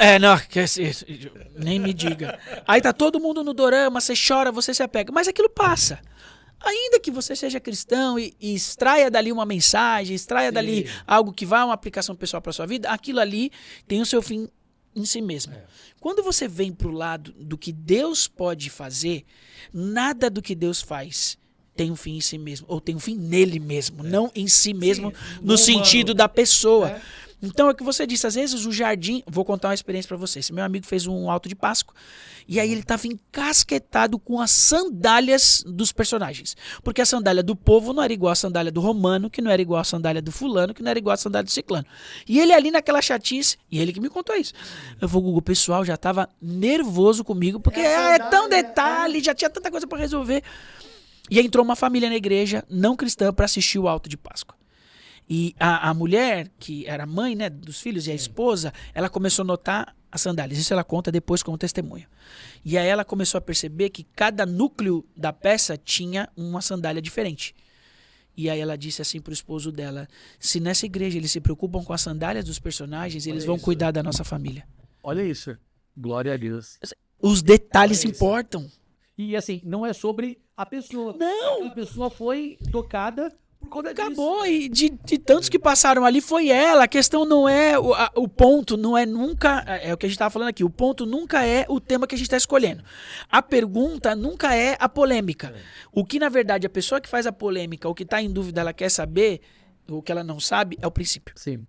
nem me diga. Aí tá todo mundo no dorama, você chora, você se apega. Mas aquilo passa. Ainda que você seja cristão e extraia dali uma mensagem, extraia dali algo que vá uma aplicação pessoal para sua vida, aquilo ali tem o seu fim em si mesmo. Quando você vem pro lado do que Deus pode fazer, nada do que Deus faz tem um fim em si mesmo, ou tem um fim nele mesmo, não em si mesmo, no sentido da pessoa. Então é o que você disse, às vezes o jardim, vou contar uma experiência para você. Esse meu amigo fez um alto de Páscoa, e aí ele estava encasquetado com as sandálias dos personagens. Porque a sandália do povo não era igual a sandália do romano, que não era igual a sandália do fulano, que não era igual a sandália do ciclano. E ele ali naquela chatice, e ele que me contou isso. Eu vou, Google, o pessoal já estava nervoso comigo, porque é tão detalhe, já tinha tanta coisa para resolver. E entrou uma família na igreja não cristã para assistir o alto de Páscoa. E a mulher, que era mãe, né, dos filhos, e a esposa, ela começou a notar as sandálias. Isso ela conta depois como testemunho. E aí ela começou a perceber que cada núcleo da peça tinha uma sandália diferente. E aí ela disse assim pro esposo dela, se nessa igreja eles se preocupam com as sandálias dos personagens, eles vão cuidar da nossa família. Olha isso. Glória a Deus. Os detalhes importam. E assim, não é sobre a pessoa. Não! A pessoa foi tocada por conta disso. Acabou, e de tantos que passaram ali foi ela. A questão não é o ponto, não é nunca, é o que a gente estava falando aqui, o ponto nunca é o tema que a gente está escolhendo. A pergunta nunca é a polêmica. O que na verdade a pessoa que faz a polêmica, o que está em dúvida, ela quer saber, o que ela não sabe, é o princípio. Sim.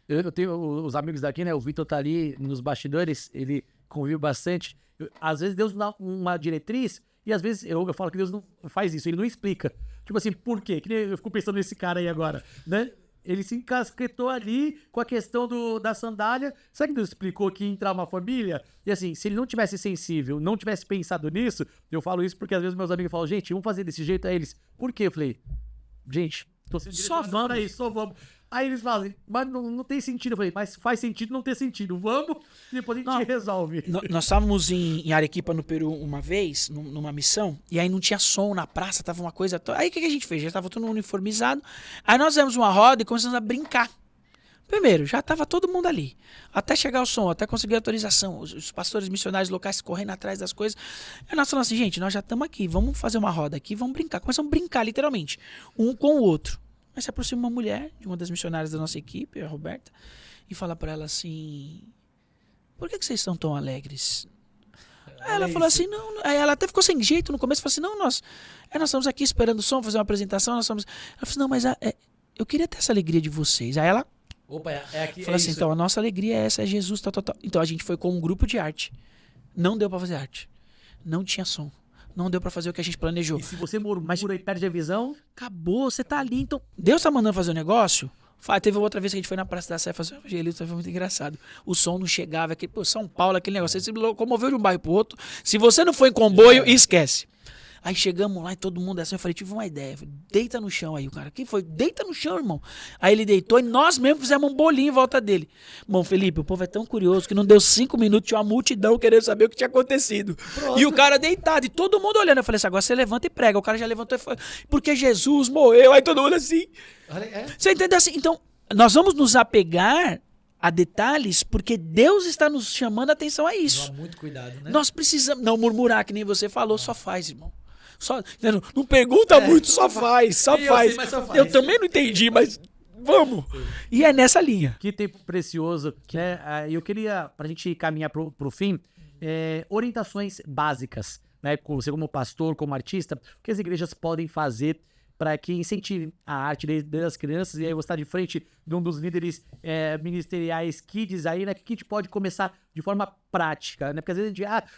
Eu tenho os amigos daqui, né? O Vitor tá ali nos bastidores, ele convive bastante. Às vezes Deus dá uma diretriz e às vezes eu falo que Deus não faz isso, ele não explica. Tipo assim, por quê? Que nem eu fico pensando nesse cara aí agora, né? Ele se encasquetou ali com a questão da sandália. Será que Deus explicou que ia entrar uma família? E assim, se ele não tivesse sensível, não tivesse pensado nisso, eu falo isso porque às vezes meus amigos falam, gente, vamos fazer desse jeito. Aí eles, por quê? Eu falei, gente, tô sendo só vamos pra isso, só vamos. Aí eles falam, mas não tem sentido. Eu falei, mas faz sentido não ter sentido. Vamos e depois a gente resolve. Nós estávamos em Arequipa, no Peru, uma vez, numa missão, e aí não tinha som na praça, tava uma coisa... Aí o que a gente fez? Já estava todo uniformizado. Aí nós fizemos uma roda e começamos a brincar. Primeiro, já estava todo mundo ali. Até chegar o som, até conseguir a autorização. Os pastores missionários locais correndo atrás das coisas. Aí nós falamos assim, gente, nós já estamos aqui, vamos fazer uma roda aqui, vamos brincar. Começamos a brincar, literalmente, um com o outro. Aí se aproxima uma mulher, de uma das missionárias da nossa equipe, a Roberta, e fala para ela assim, por que vocês estão tão alegres? Aí ela falou assim, não, aí ela até ficou sem jeito no começo, falou assim, não, nós estamos aqui esperando o som, fazer uma apresentação, ela falou assim, não, mas eu queria ter essa alegria de vocês. Aí ela falou assim, então a nossa alegria é essa, é Jesus, tal. Então a gente foi com um grupo de arte, não deu pra fazer arte, não tinha som, não deu pra fazer o que a gente planejou. E se você murmura e perde a visão? Acabou, você tá ali, então Deus tá mandando fazer um negócio. Teve outra vez que a gente foi na Praça da Sé fazer um evangelho, foi muito engraçado. O som não chegava, São Paulo, aquele negócio, você se locomoveu de um bairro pro outro. Se você não foi em comboio, esquece. Aí chegamos lá e todo mundo assim, eu falei, tive uma ideia. Falei, deita no chão aí, o cara. Quem foi? Deita no chão, irmão. Aí ele deitou e nós mesmos fizemos um bolinho em volta dele. Irmão, Felipe, o povo é tão curioso que não deu 5 minutos, tinha uma multidão querendo saber o que tinha acontecido. Pronto. E o cara deitado, e todo mundo olhando. Eu falei assim, agora você levanta e prega. O cara já levantou e falou, porque Jesus morreu. Aí todo mundo assim. Você entendeu assim? Então, nós vamos nos apegar a detalhes, porque Deus está nos chamando a atenção a isso. Toma muito cuidado, né? Nós precisamos não murmurar, que nem você falou, só faz, irmão. Não pergunta muito, só faz, só faz. Eu também não entendi, mas vamos. E é nessa linha. Que tempo precioso, né? Eu queria, pra gente caminhar pro fim, orientações básicas, né? Você como pastor, como artista, o que as igrejas podem fazer para que incentive a arte desde as crianças. E aí você está de frente de um dos líderes ministeriais Kids aí, né? Que a gente pode começar de forma prática, né? Porque às vezes a gente,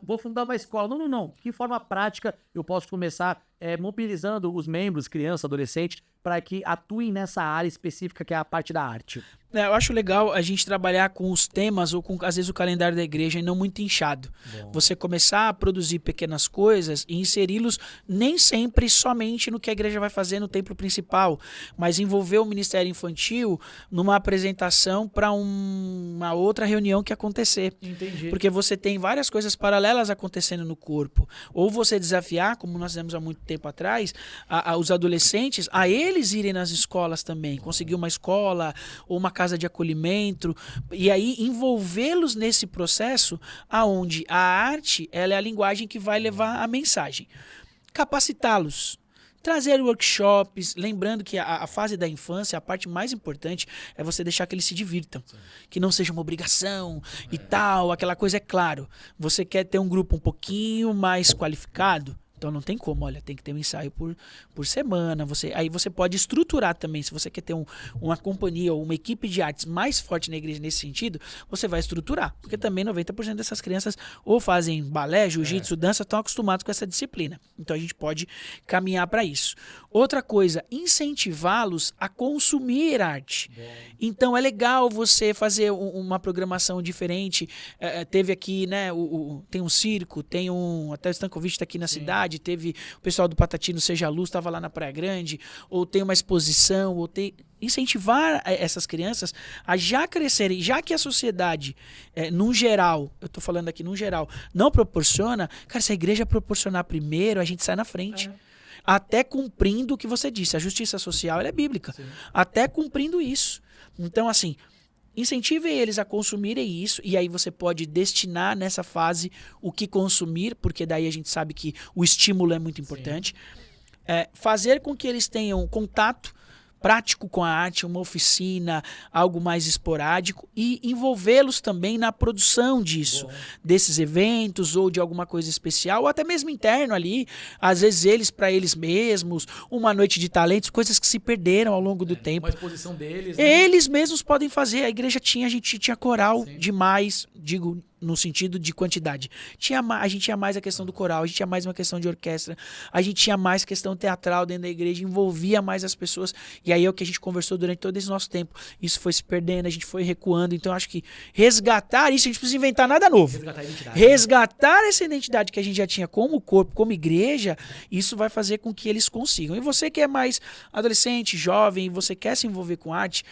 vou fundar uma escola. Não. Que forma prática eu posso começar mobilizando os membros, crianças, adolescentes, para que atuem nessa área específica que é a parte da arte? Eu acho legal a gente trabalhar com os temas ou com, às vezes, o calendário da igreja e não muito inchado. Bom. Você começar a produzir pequenas coisas e inseri-los nem sempre somente no que a igreja vai fazer no templo principal, mas envolver o ministério infantil numa apresentação para uma outra reunião que acontecer. Entendi. Porque você tem várias coisas paralelas acontecendo no corpo. Ou você desafiar, como nós fizemos há muito tempo atrás, os adolescentes, a eles irem nas escolas também, conseguir uma escola ou uma casa de acolhimento, e aí envolvê-los nesse processo aonde a arte ela é a linguagem que vai levar a mensagem. Capacitá-los. Trazer workshops, lembrando que a fase da infância, a parte mais importante é você deixar que eles se divirtam. Sim. Que não seja uma obrigação e tal, aquela coisa é claro. Você quer ter um grupo um pouquinho mais qualificado? Então não tem como, olha, tem que ter um ensaio por semana. Aí você pode estruturar também, se você quer ter uma companhia ou uma equipe de artes mais forte na igreja nesse sentido, você vai estruturar. Porque também 90% dessas crianças ou fazem balé, jiu-jitsu, dança, estão acostumados com essa disciplina. Então a gente pode caminhar para isso. Outra coisa, incentivá-los a consumir arte. Então é legal você fazer uma programação diferente. Teve aqui, né, tem um circo, até o Stankovic está aqui na cidade, teve o pessoal do Patatino Seja Luz, estava lá na Praia Grande, ou tem uma exposição, incentivar essas crianças a já crescerem, já que a sociedade, num geral, eu estou falando aqui num geral, não proporciona, cara, se a igreja proporcionar primeiro, a gente sai na frente. Até cumprindo o que você disse, a justiça social ela é bíblica. Sim. Até cumprindo isso. Então, assim, incentive eles a consumirem isso, e aí você pode destinar nessa fase o que consumir, porque daí a gente sabe que o estímulo é muito importante. Fazer com que eles tenham contato prático com a arte, uma oficina, algo mais esporádico, e envolvê-los também na produção disso, desses eventos ou de alguma coisa especial, ou até mesmo interno ali, às vezes eles para eles mesmos, uma noite de talentos, coisas que se perderam ao longo do tempo. Uma exposição deles, né? Eles mesmos podem fazer. A igreja a gente tinha coral demais, digo, no sentido de quantidade. A gente tinha mais a questão do coral, a gente tinha mais uma questão de orquestra, a gente tinha mais questão teatral dentro da igreja, envolvia mais as pessoas, e aí é o que a gente conversou durante todo esse nosso tempo. Isso foi se perdendo, a gente foi recuando, então acho que resgatar isso, a gente não precisa inventar nada novo. Resgatar essa identidade que a gente já tinha como corpo, como igreja, isso vai fazer com que eles consigam. E você que é mais adolescente, jovem, você quer se envolver com arte,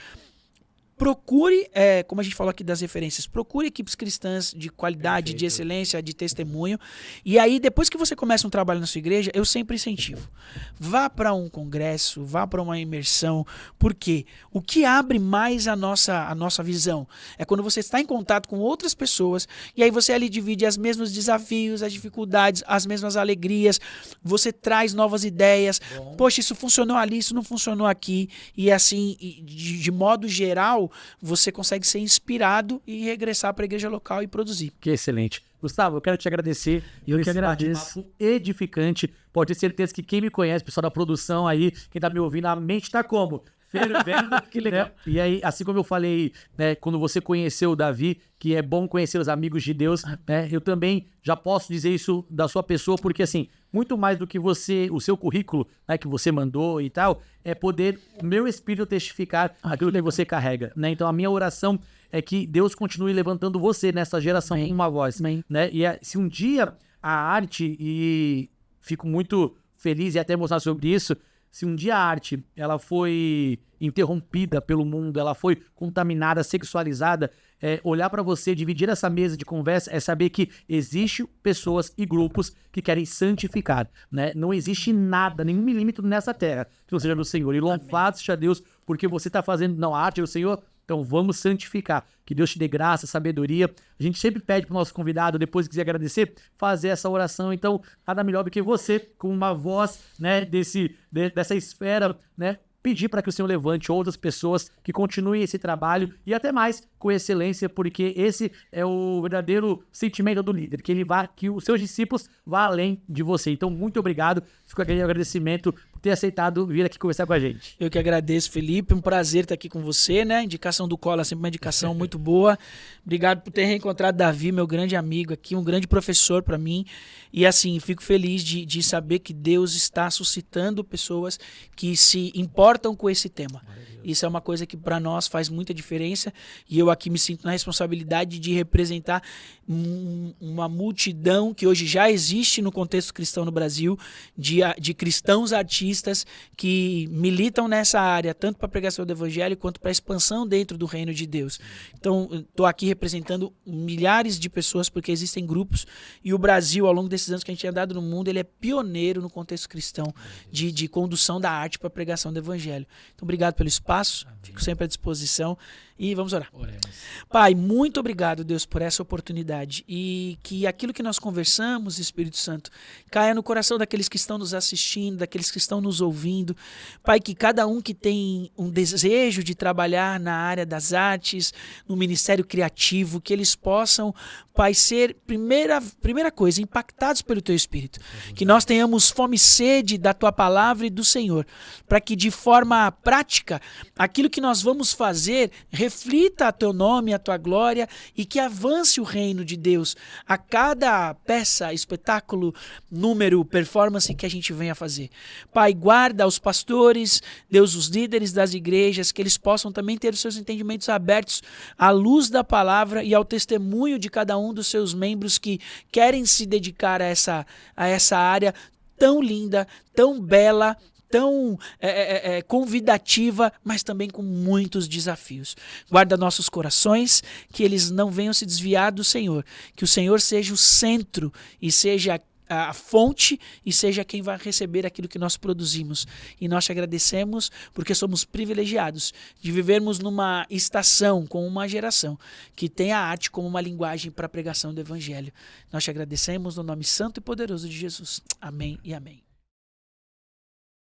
procure, como a gente falou aqui das referências, procure equipes cristãs de qualidade, de excelência, de testemunho. E aí, depois que você começa um trabalho na sua igreja, eu sempre incentivo. Vá para um congresso, vá para uma imersão. Por quê? O que abre mais a nossa visão é quando você está em contato com outras pessoas e aí você ali divide os mesmos desafios, as dificuldades, as mesmas alegrias. Você traz novas ideias. Poxa, isso funcionou ali, isso não funcionou aqui. E assim, de modo geral, qual você consegue ser inspirado e regressar para a igreja local e produzir. Que excelente. Gustavo, eu quero te agradecer. Eu por que esse agradeço. bate-papo edificante. Pode ter certeza que quem me conhece, pessoal da produção aí, quem tá me ouvindo, a mente tá como? Fervendo. Que legal. Né? E aí, assim como eu falei, né, quando você conheceu o Davi, que é bom conhecer os amigos de Deus, né, eu também já posso dizer isso da sua pessoa, porque assim, muito mais do que você, o seu currículo, né, que você mandou e tal, é poder o meu espírito testificar aquilo que você carrega, né? Então a minha oração é que Deus continue levantando você nessa geração com uma voz, né? E se um dia a arte, e fico muito feliz e até emocionado sobre isso, se um dia a arte ela foi interrompida pelo mundo, ela foi contaminada, sexualizada, olhar para você, dividir essa mesa de conversa, é saber que existem pessoas e grupos que querem santificar, né? Não existe nada, nenhum milímetro nessa terra que não seja do Senhor. E louvado seja Deus, porque você está fazendo, não, a arte do Senhor. Então vamos santificar. Que Deus te dê graça, sabedoria. A gente sempre pede para o nosso convidado, depois que quiser agradecer, fazer essa oração. Então, nada melhor do que você, com uma voz, né, dessa esfera, né, pedir para que o Senhor levante outras pessoas que continuem esse trabalho e até mais com excelência, porque esse é o verdadeiro sentimento do líder, que os seus discípulos vá além de você. Então, muito obrigado. Fico aqui agradecimento por ter aceitado vir aqui conversar com a gente. Eu que agradeço, Felipe. Um prazer estar aqui com você, né? Indicação do Cola, sempre uma indicação muito boa. Obrigado por ter reencontrado Davi, meu grande amigo aqui, um grande professor para mim. E assim, fico feliz de saber que Deus está suscitando pessoas que se importam com esse tema. Isso é uma coisa que para nós faz muita diferença e eu aqui me sinto na responsabilidade de representar uma multidão que hoje já existe no contexto cristão no Brasil, de cristãos artistas que militam nessa área, tanto para a pregação do evangelho quanto para a expansão dentro do reino de Deus. Então, estou aqui representando milhares de pessoas porque existem grupos e o Brasil, ao longo desses anos que a gente tem andado no mundo, ele é pioneiro no contexto cristão de condução da arte para a pregação do evangelho. Então, obrigado pelo espaço, fico sempre à disposição e vamos orar. Pai, muito obrigado, Deus, por essa oportunidade e que aquilo que nós conversamos, Espírito Santo, caia no coração daqueles que estão nos assistindo, daqueles que estão nos ouvindo. Pai, que cada um que tem um desejo de trabalhar na área das artes, no ministério criativo, que eles possam, Pai, ser, primeira coisa, impactados pelo Teu Espírito. Que nós tenhamos fome e sede da Tua Palavra e do Senhor, para que de forma prática, aquilo que nós vamos fazer reflita a Teu nome, a Tua glória e que avance o reino de Deus a cada peça, espetáculo, número, performance que a gente venha fazer. Pai, guarda os pastores, Deus, os líderes das igrejas, que eles possam também ter os seus entendimentos abertos à luz da palavra e ao testemunho de cada um dos seus membros que querem se dedicar a essa área tão linda, tão bela, tão convidativa, mas também com muitos desafios. Guarda nossos corações, que eles não venham se desviar do Senhor, que o Senhor seja o centro e seja a fonte e seja quem vai receber aquilo que nós produzimos. E nós te agradecemos porque somos privilegiados de vivermos numa estação, com uma geração que tem a arte como uma linguagem para a pregação do Evangelho. Nós te agradecemos no nome santo e poderoso de Jesus. Amém e amém.